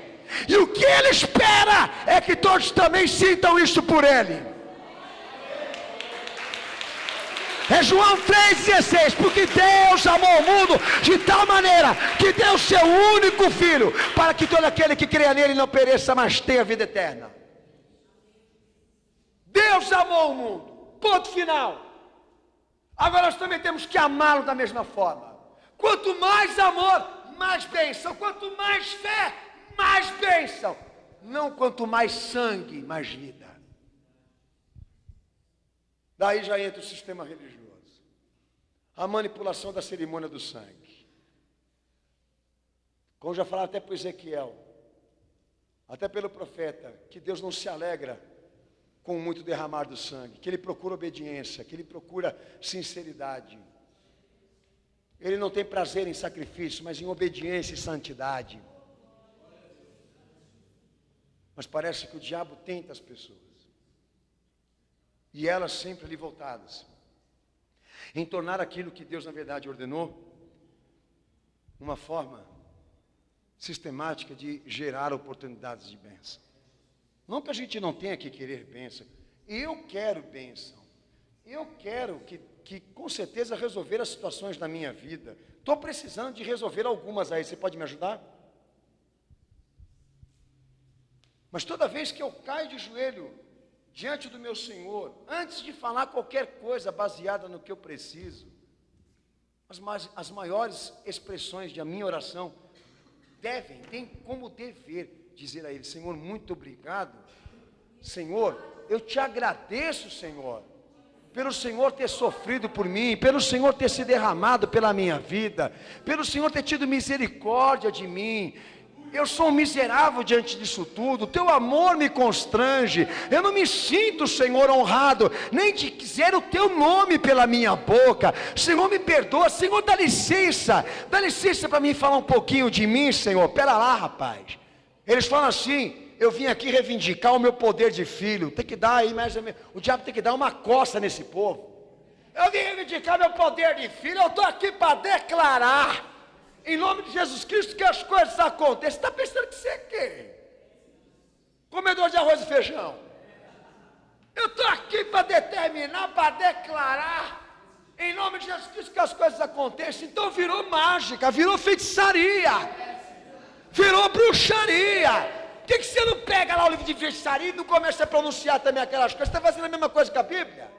Speaker 2: E o que ele espera é que todos também sintam isso por ele. É João 3,16, porque Deus amou o mundo de tal maneira que deu o seu único filho, para que todo aquele que creia nele não pereça, mas tenha vida eterna. Deus amou o mundo, ponto final. Agora nós também temos que amá-lo da mesma forma. Quanto mais amor, mais bênção. Quanto mais fé, mais bênção. Não quanto mais sangue, mais vida. Daí já entra o sistema religioso. A manipulação da cerimônia do sangue. Como já falaram até para Ezequiel, até pelo profeta, que Deus não se alegra com muito derramar do sangue, que Ele procura obediência, que Ele procura sinceridade. Ele não tem prazer em sacrifício, mas em obediência e santidade. Mas parece que o diabo tenta as pessoas. E elas sempre ali voltadas, em tornar aquilo que Deus na verdade ordenou, uma forma sistemática de gerar oportunidades de bênção. Não que a gente não tenha que querer bênção, eu quero bênção, eu quero que com certeza resolver as situações da minha vida. Estou precisando de resolver algumas aí, você pode me ajudar? Mas toda vez que eu caio de joelho diante do meu Senhor, antes de falar qualquer coisa baseada no que eu preciso, as maiores expressões da minha oração tem como dever dizer a Ele: Senhor, muito obrigado. Senhor, eu te agradeço, Senhor, pelo Senhor ter sofrido por mim, pelo Senhor ter se derramado pela minha vida, pelo Senhor ter tido misericórdia de mim. Eu sou um miserável diante disso tudo, teu amor me constrange, eu não me sinto, Senhor, honrado, nem de dizer o teu nome pela minha boca. Senhor, me perdoa, Senhor, dá licença para mim falar um pouquinho de mim, Senhor. Pera lá, rapaz. Eles falam assim: eu vim aqui reivindicar o meu poder de filho. Tem que dar aí, mas o diabo tem que dar uma coça nesse povo. Eu vim reivindicar meu poder de filho, eu estou aqui para declarar, em nome de Jesus Cristo, que as coisas acontecem. Você está pensando que você é quem? Comedor de arroz e feijão? Eu estou aqui para determinar, para declarar, em nome de Jesus Cristo, que as coisas acontecem. Então virou mágica, virou feitiçaria, virou bruxaria. Por que você não pega lá o livro de feitiçaria e não começa a pronunciar também aquelas coisas? Você está fazendo a mesma coisa que a Bíblia?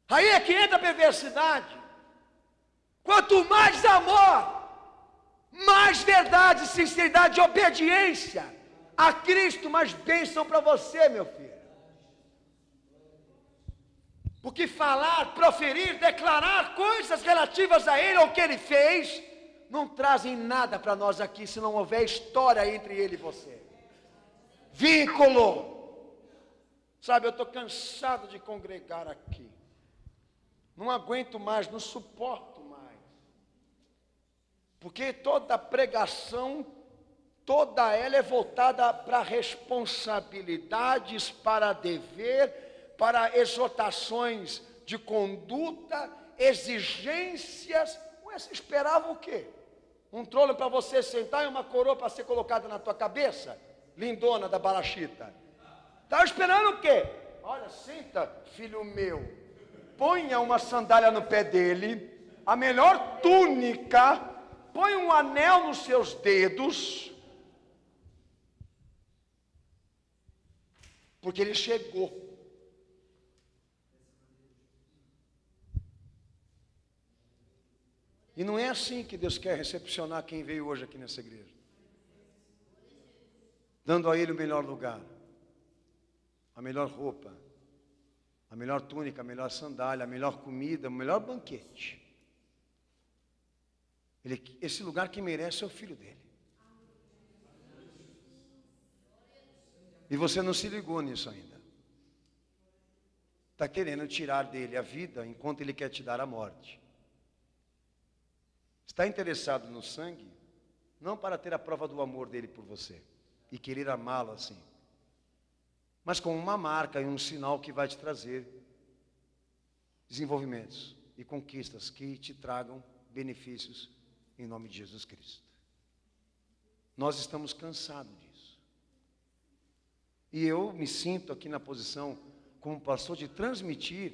Speaker 2: Aí é que entra a perversidade. Quanto mais amor, mais verdade, sinceridade, obediência a Cristo, mais bênção para você, meu filho. Porque falar, proferir, declarar coisas relativas a Ele ou o que Ele fez, não trazem nada para nós aqui, se não houver história entre Ele e você. Vínculo. Sabe, eu estou cansado de congregar aqui. Não aguento mais, não suporto mais. Porque toda pregação, toda ela é voltada para responsabilidades, para dever, para exortações de conduta, exigências. Ué, você esperava o quê? Um trono para você sentar e uma coroa para ser colocada na tua cabeça? Lindona da Balachita. Estava esperando o quê? Olha, senta, filho meu. Ponha uma sandália no pé dele, a melhor túnica, põe um anel nos seus dedos, porque ele chegou. E não é assim que Deus quer recepcionar quem veio hoje aqui nessa igreja, dando a ele o melhor lugar, a melhor roupa, a melhor túnica, a melhor sandália, a melhor comida, o melhor banquete. Esse lugar que merece é o filho dele. E você não se ligou nisso ainda. Está querendo tirar dele a vida, enquanto ele quer te dar a morte. Está interessado no sangue, não para ter a prova do amor dele por você, e querer amá-lo assim, mas com uma marca e um sinal que vai te trazer desenvolvimentos e conquistas que te tragam benefícios em nome de Jesus Cristo. Nós estamos cansados disso. E eu me sinto aqui na posição, como pastor, de transmitir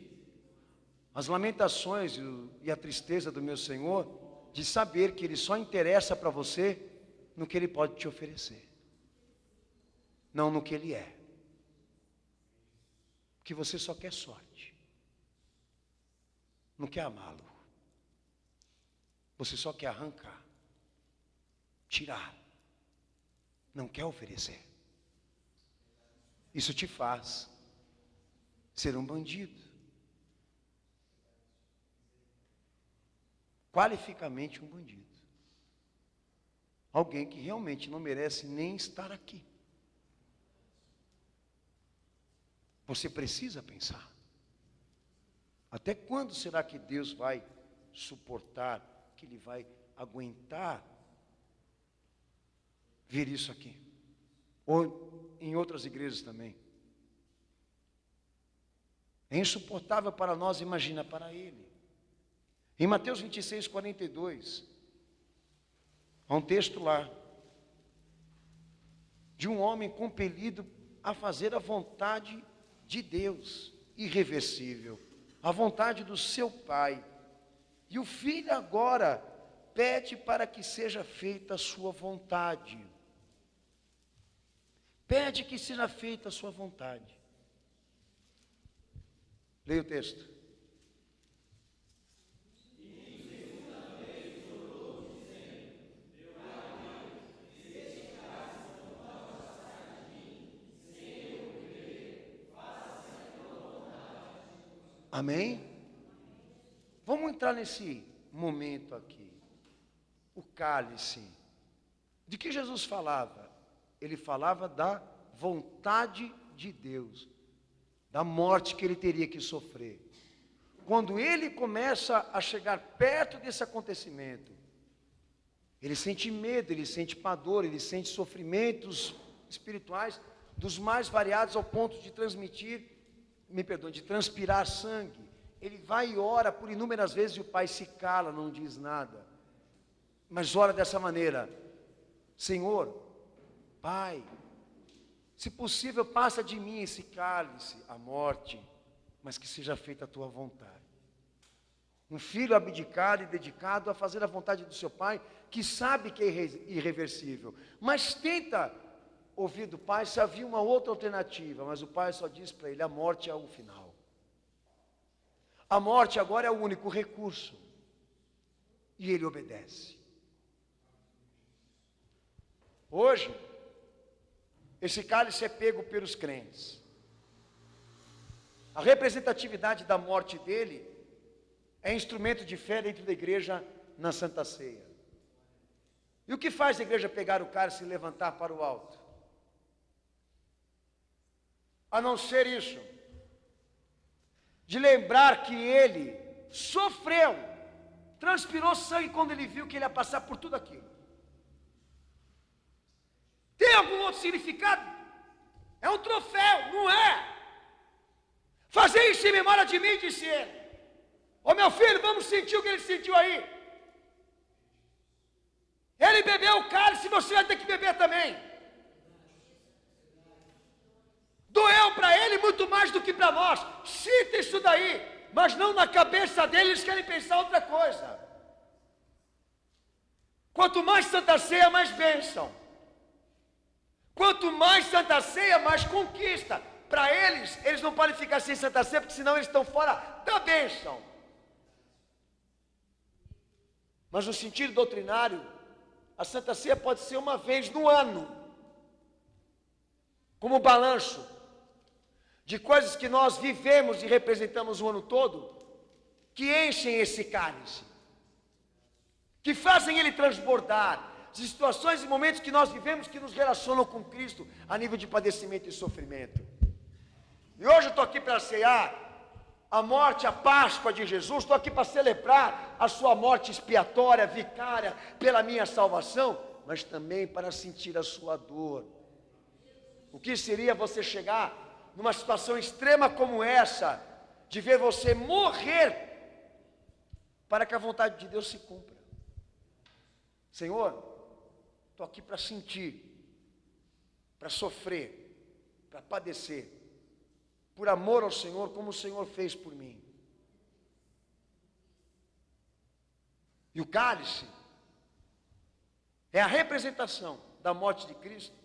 Speaker 2: as lamentações e a tristeza do meu Senhor, de saber que Ele só interessa para você no que Ele pode te oferecer, não no que Ele é. Que você só quer sorte, não quer amá-lo. Você só quer arrancar, tirar, não quer oferecer. Isso te faz ser um bandido, qualificamente um bandido, alguém que realmente não merece nem estar aqui. Você precisa pensar: até quando será que Deus vai suportar, que Ele vai aguentar ver isso aqui? Ou em outras igrejas também. É insuportável para nós, imagina para Ele. Em Mateus 26, 42, há um texto lá, de um homem compelido a fazer a vontade de Deus, irreversível, a vontade do seu Pai. E o Filho agora pede para que seja feita a sua vontade. Pede que seja feita a sua vontade. Leia o texto. Amém? Vamos entrar nesse momento aqui. O cálice. De que Jesus falava? Ele falava da vontade de Deus, da morte que ele teria que sofrer. Quando ele começa a chegar perto desse acontecimento, ele sente medo, ele sente dor, ele sente sofrimentos espirituais dos mais variados ao ponto de de transpirar sangue. Ele vai e ora por inúmeras vezes e o pai se cala, não diz nada. Mas ora dessa maneira: Senhor, Pai, se possível passa de mim esse cálice, a morte, mas que seja feita a tua vontade. Um filho abdicado e dedicado a fazer a vontade do seu pai, que sabe que é irreversível, mas tenta ouvir do pai se havia uma outra alternativa, mas o pai só diz para ele: a morte é o final. A morte agora é o único recurso. E ele obedece. Hoje, esse cálice é pego pelos crentes. A representatividade da morte dele é instrumento de fé dentro da igreja na Santa Ceia. E o que faz a igreja pegar o cálice e levantar para o alto? A não ser isso, de lembrar que ele sofreu, transpirou sangue quando ele viu que ele ia passar por tudo aquilo. Tem algum outro significado? É um troféu, não é? Fazer isso em memória de mim, disse ele. Ô meu filho, vamos sentir o que ele sentiu aí. Ele bebeu o cálice, você vai ter que beber também. Doeu para ele muito mais do que para nós. Sinta isso daí, mas não na cabeça dele, eles querem pensar outra coisa. Quanto mais Santa Ceia, mais bênção. Quanto mais Santa Ceia, mais conquista. Para eles não podem ficar sem Santa Ceia, porque senão eles estão fora da bênção. Mas no sentido doutrinário, a Santa Ceia pode ser uma vez no ano, como balanço de coisas que nós vivemos e representamos o ano todo, que enchem esse cálice, que fazem ele transbordar, de situações e momentos que nós vivemos que nos relacionam com Cristo a nível de padecimento e sofrimento. E hoje eu estou aqui para cear a morte, a Páscoa de Jesus, estou aqui para celebrar a sua morte expiatória, vicária, pela minha salvação, mas também para sentir a sua dor. O que seria você chegar numa situação extrema como essa, de ver você morrer, para que a vontade de Deus se cumpra? Senhor, estou aqui para sentir, para sofrer, para padecer, por amor ao Senhor, como o Senhor fez por mim. E o cálice é a representação da morte de Cristo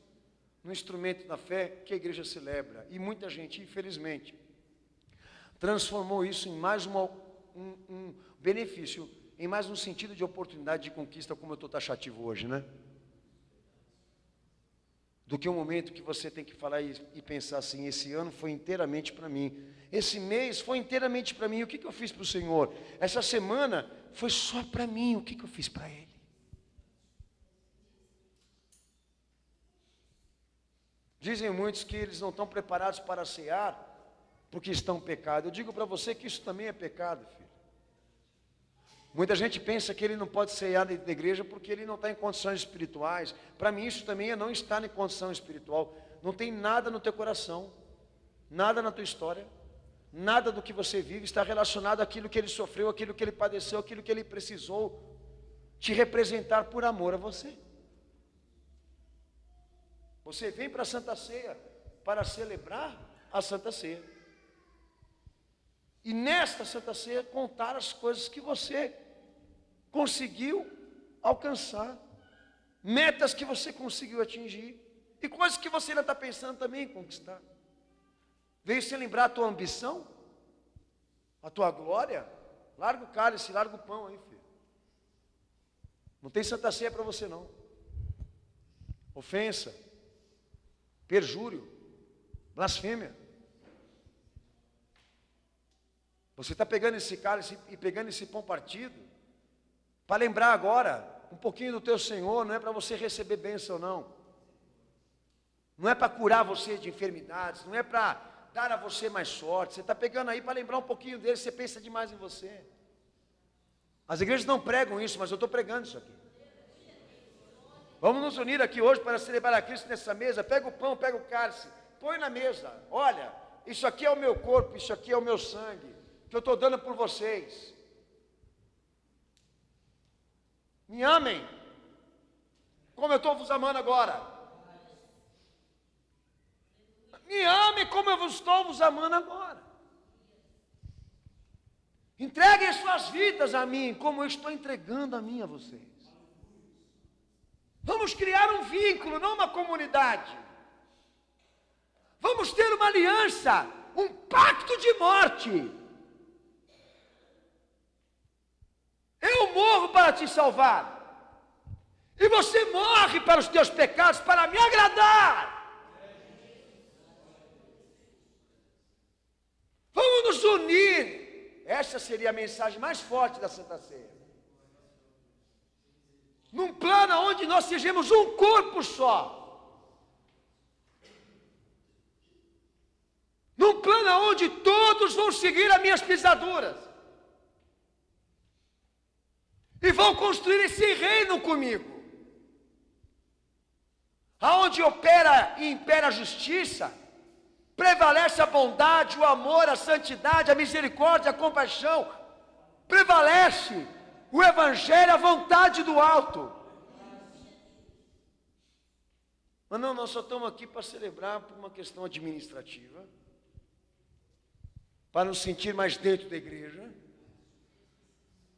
Speaker 2: no instrumento da fé que a igreja celebra. E muita gente, infelizmente, transformou isso em mais um benefício, em mais um sentido de oportunidade de conquista, como eu estou taxativo hoje, né? Do que um momento que você tem que falar e pensar assim: esse ano foi inteiramente para mim, esse mês foi inteiramente para mim, o que eu fiz para o Senhor? Essa semana foi só para mim, o que eu fiz para Ele? Dizem muitos que eles não estão preparados para cear, porque estão em pecado. Eu digo para você que isso também é pecado, filho. Muita gente pensa que ele não pode cear dentro da igreja porque ele não está em condições espirituais. Para mim isso também é não estar em condição espiritual. Não tem nada no teu coração, nada na tua história, nada do que você vive está relacionado àquilo que ele sofreu, àquilo que ele padeceu, àquilo que ele precisou te representar por amor a você. Você vem para a Santa Ceia para celebrar a Santa Ceia. E nesta Santa Ceia contar as coisas que você conseguiu alcançar, metas que você conseguiu atingir, e coisas que você ainda está pensando também em conquistar. Veio se lembrar a tua ambição, a tua glória? Larga o cálice, larga o pão aí, filho. Não tem Santa Ceia para você não. Ofensa, perjúrio, blasfêmia. Você está pegando esse cálice e pegando esse pão partido para lembrar agora um pouquinho do teu Senhor. Não é para você receber bênção, não. Não é para curar você de enfermidades, não é para dar a você mais sorte. Você está pegando aí para lembrar um pouquinho dele. Você pensa demais em você. As igrejas não pregam isso, mas eu estou pregando isso aqui. Vamos nos unir aqui hoje para celebrar a Cristo nessa mesa. Pega o pão, pega o cálice, põe na mesa. Olha, isso aqui é o meu corpo, isso aqui é o meu sangue, que eu estou dando por vocês. Me amem, como eu estou vos amando agora. Me amem como eu estou vos amando agora. Entreguem suas vidas a mim, como eu estou entregando a mim a vocês. Vamos criar um vínculo, não uma comunidade. Vamos ter uma aliança, um pacto de morte. Eu morro para te salvar, e você morre para os teus pecados, para me agradar. Vamos nos unir. Essa seria a mensagem mais forte da Santa Ceia. Num plano onde nós sejamos um corpo só. Num plano onde todos vão seguir as minhas pisaduras. E vão construir esse reino comigo. Aonde opera e impera a justiça, prevalece a bondade, o amor, a santidade, a misericórdia, a compaixão. Prevalece o Evangelho, a vontade do alto. Mas não, nós só estamos aqui para celebrar por uma questão administrativa, para nos sentir mais dentro da igreja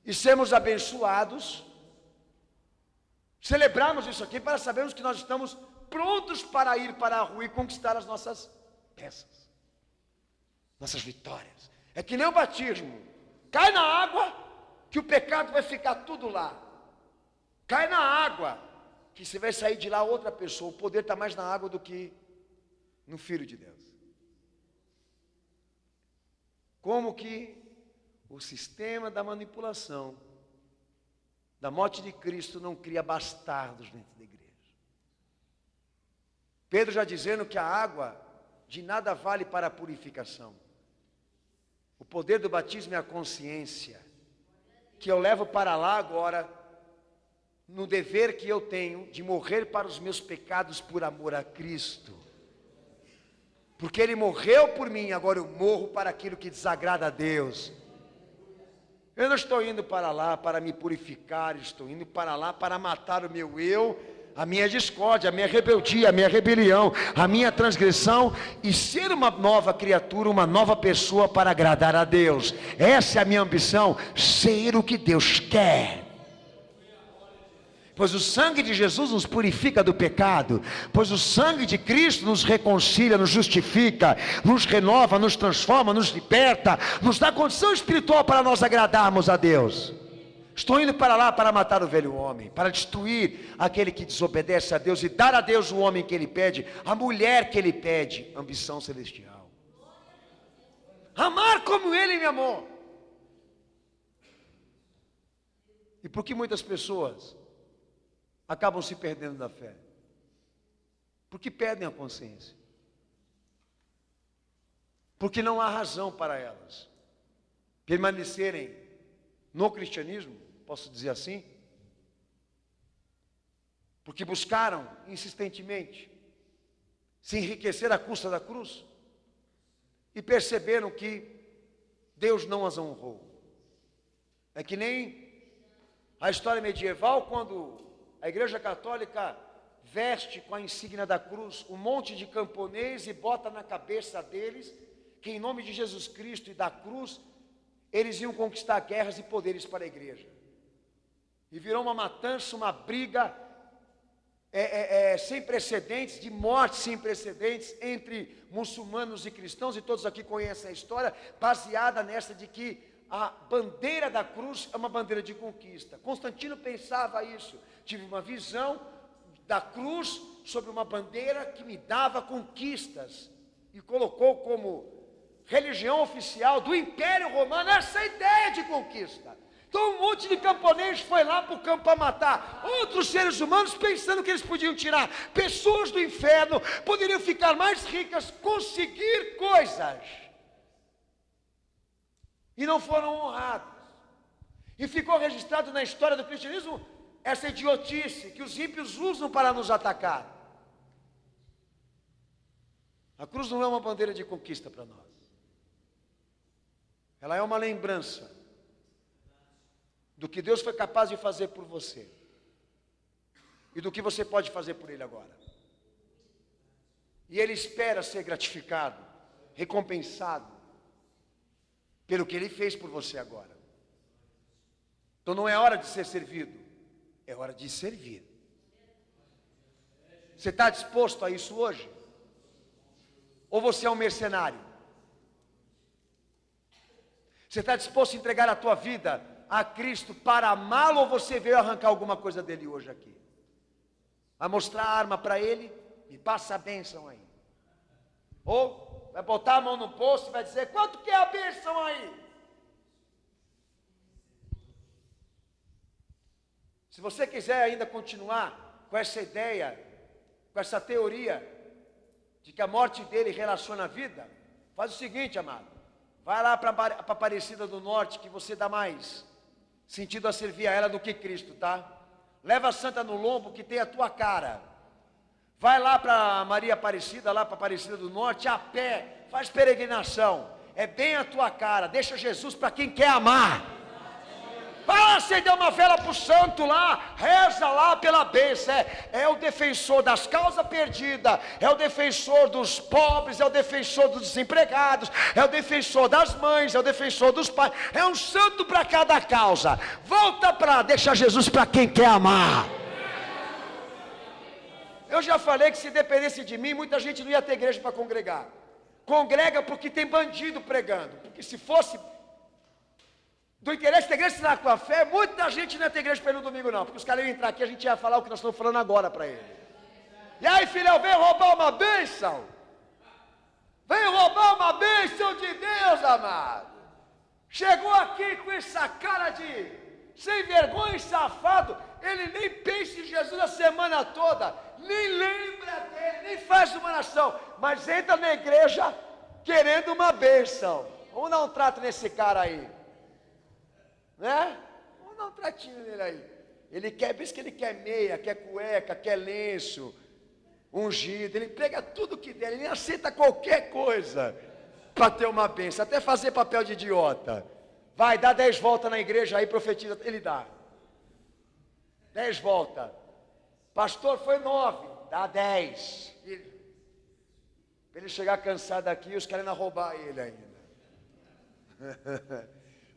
Speaker 2: e sermos abençoados. Celebrarmos isso aqui para sabermos que nós estamos prontos para ir para a rua e conquistar as nossas peças, nossas vitórias. É que nem o batismo. Cai na água, que o pecado vai ficar tudo lá. Cai na água, que você vai sair de lá outra pessoa. O poder está mais na água do que no Filho de Deus. Como que o sistema da manipulação, da morte de Cristo, não cria bastardos dentro da igreja. Pedro já dizendo que a água de nada vale para a purificação. O poder do batismo é a consciência, que eu levo para lá agora, no dever que eu tenho de morrer para os meus pecados por amor a Cristo. Porque Ele morreu por mim, agora eu morro para aquilo que desagrada a Deus. Eu não estou indo para lá para me purificar, estou indo para lá para matar o meu eu, a minha discórdia, a minha rebeldia, a minha rebelião, a minha transgressão, e ser uma nova criatura, uma nova pessoa para agradar a Deus. Essa é a minha ambição, ser o que Deus quer. Pois o sangue de Jesus nos purifica do pecado, pois o sangue de Cristo nos reconcilia, nos justifica, nos renova, nos transforma, nos liberta, nos dá condição espiritual para nós agradarmos a Deus. Estou indo para lá para matar o velho homem, para destruir aquele que desobedece a Deus e dar a Deus o homem que Ele pede, a mulher que Ele pede, ambição celestial. Amar como Ele me amou. E por que muitas pessoas acabam se perdendo da fé? Porque perdem a consciência. Porque não há razão para elas permanecerem no cristianismo, posso dizer assim, porque buscaram insistentemente se enriquecer à custa da cruz e perceberam que Deus não as honrou. É que nem a história medieval, quando a Igreja Católica veste com a insígnia da cruz um monte de camponês e bota na cabeça deles que em nome de Jesus Cristo e da cruz, eles iam conquistar guerras e poderes para a igreja. E virou uma matança, uma briga sem precedentes, de morte sem precedentes entre muçulmanos e cristãos, e todos aqui conhecem a história, baseada nessa de que a bandeira da cruz é uma bandeira de conquista. Constantino pensava isso, tive uma visão da cruz sobre uma bandeira que me dava conquistas, e colocou como religião oficial do Império Romano essa ideia de conquista. Então um monte de camponeses foi lá para o campo para matar outros seres humanos, pensando que eles podiam tirar pessoas do inferno, poderiam ficar mais ricas, conseguir coisas, e não foram honrados. E ficou registrado na história do cristianismo essa idiotice que os ímpios usam para nos atacar. A cruz não é uma bandeira de conquista para nós. Ela é uma lembrança do que Deus foi capaz de fazer por você e do que você pode fazer por Ele agora. E Ele espera ser gratificado, recompensado pelo que Ele fez por você agora. Então não é hora de ser servido, é hora de servir. Você está disposto a isso hoje? Ou você é um mercenário? Você está disposto a entregar a tua vida a Cristo para amá-lo, ou você veio arrancar alguma coisa dele hoje aqui? Vai mostrar a arma para ele e passa a bênção aí. Ou vai botar a mão no bolso e vai dizer: quanto que é a bênção aí? Se você quiser ainda continuar com essa ideia, com essa teoria de que a morte dele relaciona a vida, faz o seguinte, amado: vai lá para Aparecida do Norte, que você dá mais sentido a servir a ela do que Cristo, tá? Leva a Santa no lombo, que tem a tua cara. Vai lá para Maria Aparecida, lá para Aparecida do Norte, a pé, faz peregrinação. É bem a tua cara, deixa Jesus para quem quer amar. Vai lá acender uma vela para o santo lá, reza lá pela bênção. É o defensor das causas perdidas, é o defensor dos pobres, é o defensor dos desempregados, é o defensor das mães, é o defensor dos pais. É um santo para cada causa. Volta para deixar Jesus para quem quer amar. Eu já falei que se dependesse de mim, muita gente não ia ter igreja para congregar. Congrega porque tem bandido pregando. Porque se fosse do interesse da igreja ensinar com a fé, muita gente não ia ter igreja para ir no domingo não. Porque os caras iam entrar aqui, a gente ia falar o que nós estamos falando agora para ele. E aí, filhão, vem roubar uma bênção? Vem roubar uma bênção de Deus, amado. Chegou aqui com essa cara de sem vergonha e safado. Ele nem pensa em Jesus a semana toda, nem lembra dele, nem faz uma oração, mas entra na igreja querendo uma bênção. Vamos dar um trato nesse cara aí, né? Vamos dar um tratinho nele aí. Ele quer, por isso que ele quer meia, quer cueca, quer lenço, ungido. Ele prega tudo que der, ele aceita qualquer coisa para ter uma bênção, até fazer papel de idiota. Vai, dá 10 voltas na igreja aí, profetiza, ele dá 10 voltas. Pastor, foi 9, dá 10. Para ele chegar cansado aqui, os caras ainda roubar ele ainda.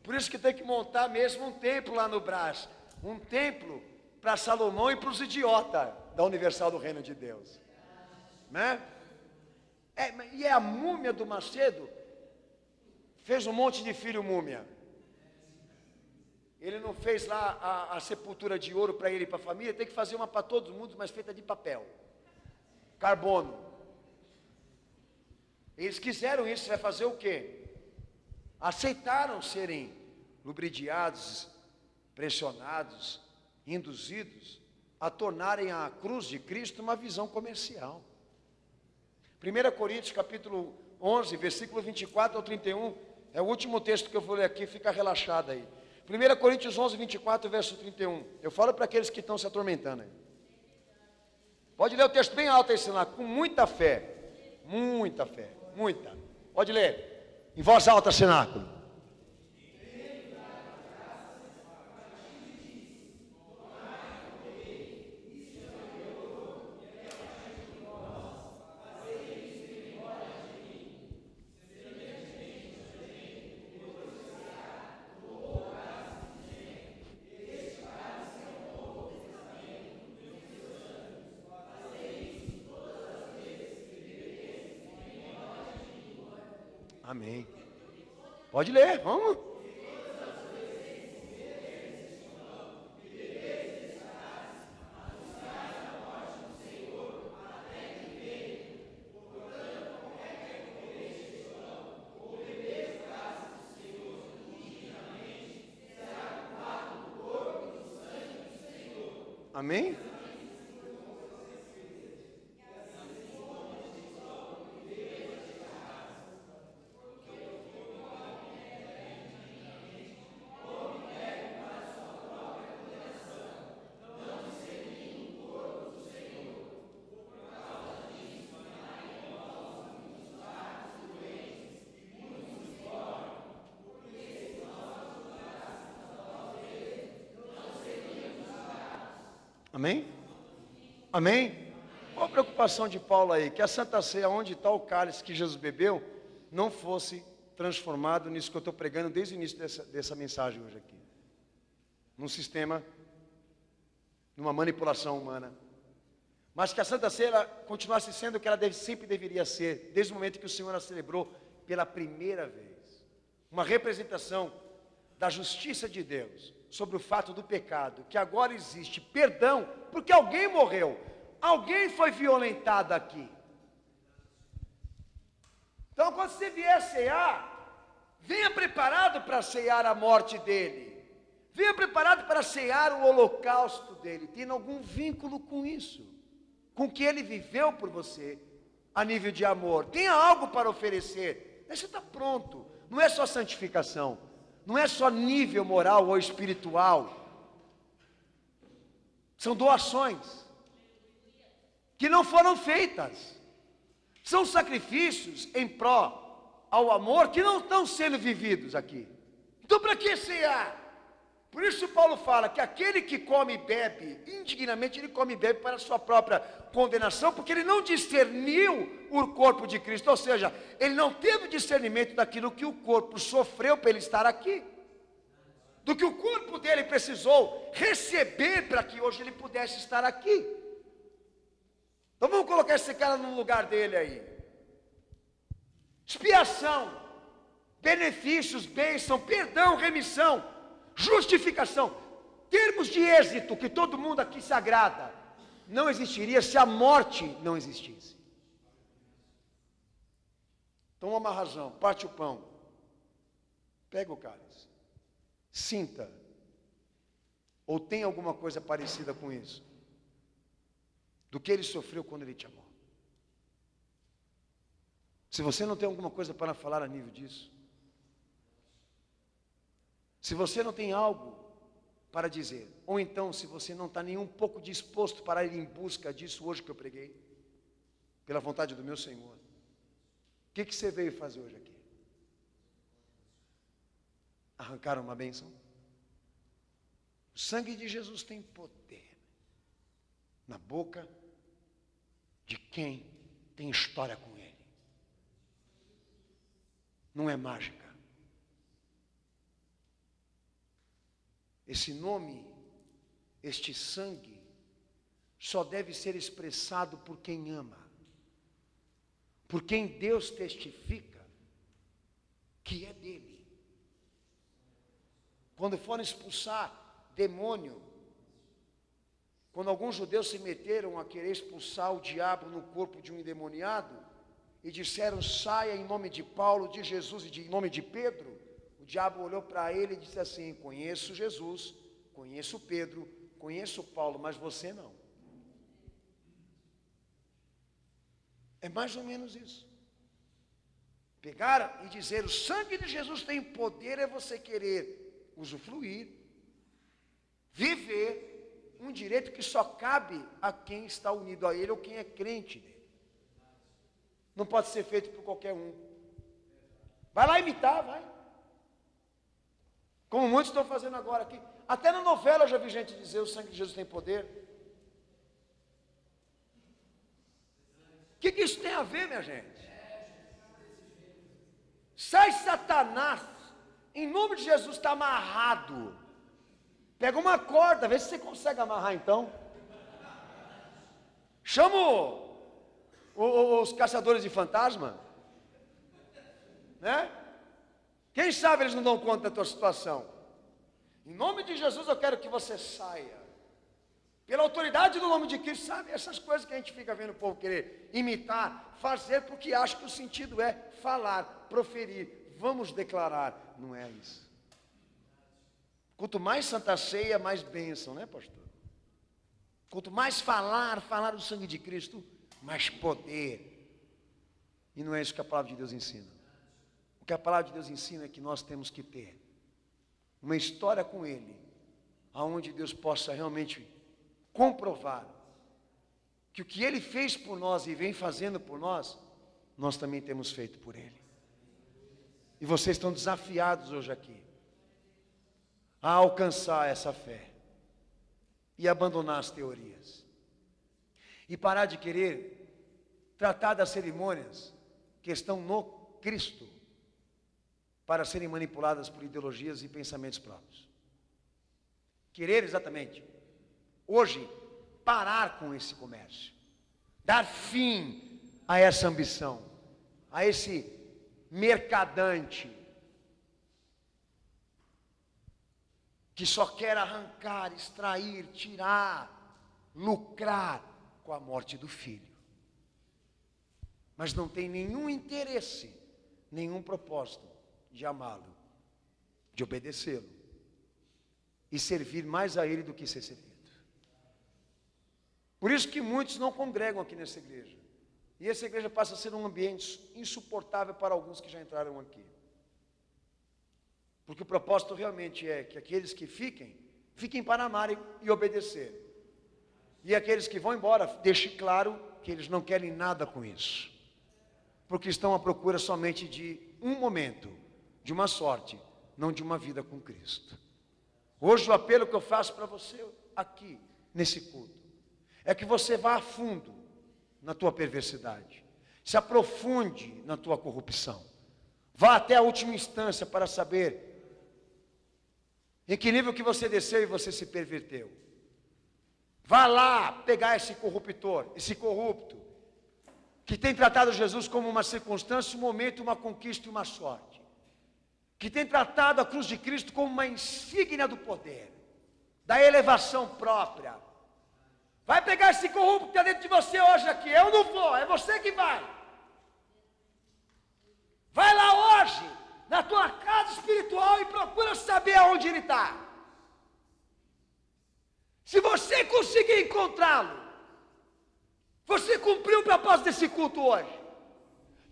Speaker 2: Por isso que tem que montar mesmo um templo lá no Brás. Um templo para Salomão e para os idiotas da Universal do Reino de Deus, né? E a múmia do Macedo fez um monte de filho múmia. Ele não fez lá a sepultura de ouro para ele e para a família. Tem que fazer uma para todo mundo, mas feita de papel, carbono. Eles quiseram isso. Vai fazer o quê? Aceitaram serem lubridiados, pressionados, induzidos a tornarem a cruz de Cristo uma visão comercial. 1 Coríntios capítulo 11, versículo 24 ao 31, é o último texto que eu vou ler aqui, fica relaxado aí. 1 Coríntios 11, 24, verso 31. Eu falo para aqueles que estão se atormentando aí. Pode ler o texto bem alto aí, senão, com muita fé. Muita fé, muita. Pode ler, em voz alta, cenáculo. Amém. Pode ler, vamos. Amém? Amém? Amém? Qual a preocupação de Paulo aí? Que a Santa Ceia, onde está o cálice que Jesus bebeu, não fosse transformado nisso que eu estou pregando desde o início dessa mensagem hoje aqui. Num sistema, numa manipulação humana. Mas que a Santa Ceia ela continuasse sendo o que ela sempre deveria ser, desde o momento que o Senhor a celebrou pela primeira vez. Uma representação da justiça de Deus sobre o fato do pecado, que agora existe perdão, porque alguém morreu, alguém foi violentado aqui. Então quando você vier cear, venha preparado para cear a morte dele, venha preparado para cear o holocausto dele, tendo algum vínculo com isso, com o que ele viveu por você, a nível de amor, tenha algo para oferecer, aí você está pronto, não é só santificação, não é só nível moral ou espiritual. São doações que não foram feitas. São sacrifícios em pró ao amor que não estão sendo vividos aqui. Então para que cear? Por isso Paulo fala que aquele que come e bebe, indignamente ele come e bebe para a sua própria condenação, porque ele não discerniu o corpo de Cristo, ou seja, ele não teve discernimento daquilo que o corpo sofreu para ele estar aqui, do que o corpo dele precisou receber para que hoje ele pudesse estar aqui. Então vamos colocar esse cara no lugar dele aí. Expiação, benefícios, bênção, perdão, remissão, justificação, termos de êxito que todo mundo aqui se agrada, não existiria se a morte não existisse. Então uma razão, parte o pão, pega o cálice, sinta, ou tem alguma coisa parecida com isso, do que ele sofreu quando ele te amou. Se você não tem alguma coisa para falar a nível disso, se você não tem algo para dizer, ou então se você não está nem um pouco disposto para ir em busca disso hoje que eu preguei, pela vontade do meu Senhor, o que você veio fazer hoje aqui? Arrancar uma bênção? O sangue de Jesus tem poder na boca de quem tem história com Ele. Não é mágica. Esse nome, este sangue, só deve ser expressado por quem ama, por quem Deus testifica que é dele. Quando foram expulsar demônio, quando alguns judeus se meteram a querer expulsar o diabo no corpo de um endemoniado, e disseram, saia em nome de Paulo, de Jesus e em nome de Pedro, o diabo olhou para ele e disse assim, conheço Jesus, conheço Pedro, conheço Paulo, mas você não. É mais ou menos isso. Pegar e dizer, o sangue de Jesus tem poder, é você querer usufruir, viver um direito que só cabe a quem está unido a Ele ou quem é crente dele. Não pode ser feito por qualquer um. Vai lá imitar, vai. Como muitos estão fazendo agora aqui. Até na novela eu já vi gente dizer, o sangue de Jesus tem poder. O que isso tem a ver, minha gente? Sai Satanás, em nome de Jesus está amarrado. Pega uma corda, vê se você consegue amarrar então. Chama os caçadores de fantasma, né? Quem sabe eles não dão conta da tua situação. Em nome de Jesus eu quero que você saia. Pela autoridade do nome de Cristo, sabe? Essas coisas que a gente fica vendo o povo querer imitar, fazer porque acha que o sentido é falar, proferir. Vamos declarar. Não é isso. Quanto mais Santa Ceia, mais bênção, né, pastor? Quanto mais falar do sangue de Cristo, mais poder. E não é isso que a palavra de Deus ensina. O que a palavra de Deus ensina é que nós temos que ter uma história com Ele, aonde Deus possa realmente comprovar que o que Ele fez por nós e vem fazendo por nós, nós também temos feito por Ele. E vocês estão desafiados hoje aqui a alcançar essa fé e abandonar as teorias e parar de querer tratar das cerimônias que estão no Cristo para serem manipuladas por ideologias e pensamentos próprios. Querer exatamente hoje parar com esse comércio, dar fim a essa ambição, a esse mercadante que só quer arrancar, extrair, tirar, lucrar com a morte do filho. Mas não tem nenhum interesse, nenhum propósito de amá-lo, de obedecê-lo e servir mais a ele do que ser servido. Por isso que muitos não congregam aqui nessa igreja. E essa igreja passa a ser um ambiente insuportável para alguns que já entraram aqui. Porque o propósito realmente é que aqueles que fiquem para amar e obedecer. E aqueles que vão embora, deixe claro que eles não querem nada com isso. Porque estão à procura somente de um momento, de uma sorte, não de uma vida com Cristo. Hoje o apelo que eu faço para você aqui, nesse culto, é que você vá a fundo na tua perversidade, se aprofunde na tua corrupção, vá até a última instância para saber em que nível que você desceu e você se perverteu. Vá lá pegar esse corruptor, esse corrupto, que tem tratado Jesus como uma circunstância, um momento, uma conquista e uma sorte, que tem tratado a cruz de Cristo como uma insígnia do poder, da elevação própria. Vai pegar esse corrupto que está dentro de você hoje aqui. Eu não vou, é você que vai. Vai lá hoje, na tua casa espiritual e procura saber aonde ele está. Se você conseguir encontrá-lo, você cumpriu o propósito desse culto hoje.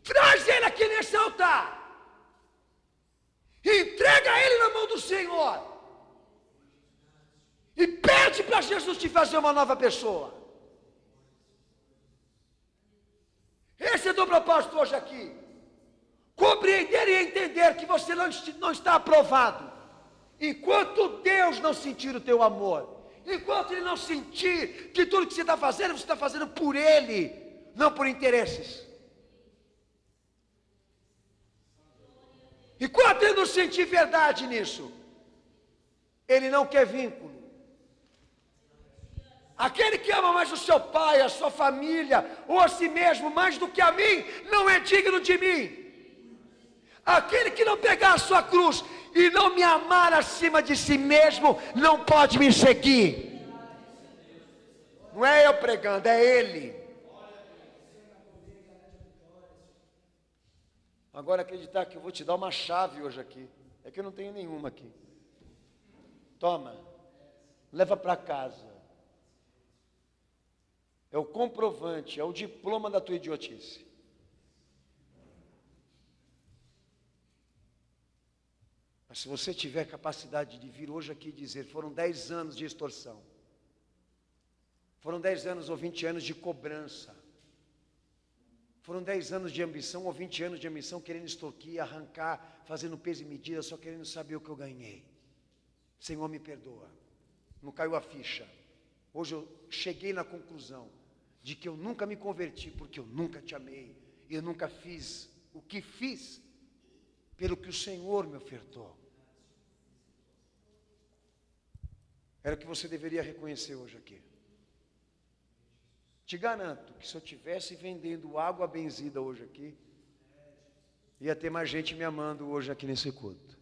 Speaker 2: Traz ele aqui nesse altar. Entrega ele na mão do Senhor. E pede para Jesus te fazer uma nova pessoa. Esse é o teu propósito hoje aqui. Compreender e entender que você não está aprovado. Enquanto Deus não sentir o teu amor. Enquanto Ele não sentir que tudo que você está fazendo por Ele, não por interesses. Enquanto Ele não sentir verdade nisso, Ele não quer vínculo. Aquele que ama mais o seu pai, a sua família, ou a si mesmo, mais do que a mim, não é digno de mim. Aquele que não pegar a sua cruz e não me amar acima de si mesmo, não pode me seguir. Não é eu pregando, é Ele. Agora acreditar que eu vou te dar uma chave hoje aqui. É que eu não tenho nenhuma aqui. Toma, leva para casa. É o comprovante, é o diploma da tua idiotice. Mas se você tiver capacidade de vir hoje aqui e dizer, foram 10 anos de extorsão, foram 10 anos ou 20 anos de cobrança, foram 10 anos de ambição ou 20 anos de ambição querendo extorquir, arrancar, fazendo peso e medida, só querendo saber o que eu ganhei. Senhor, me perdoa, não caiu a ficha. Hoje eu cheguei na conclusão de que eu nunca me converti porque eu nunca te amei. E eu nunca fiz o que fiz pelo que o Senhor me ofertou. Era o que você deveria reconhecer hoje aqui. Te garanto que se eu estivesse vendendo água benzida hoje aqui, Ia ter mais gente me amando hoje aqui nesse culto.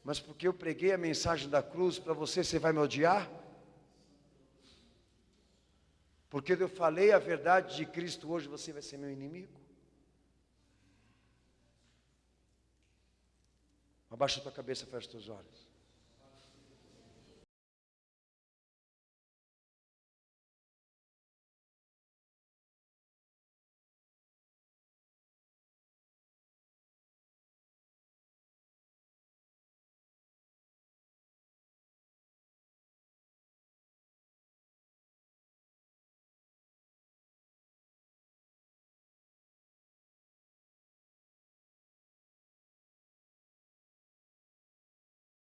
Speaker 2: Mas porque eu preguei a mensagem da cruz para você vai me odiar? Porque eu falei a verdade de Cristo hoje, você vai ser meu inimigo? Abaixa a tua cabeça, fecha os teus olhos.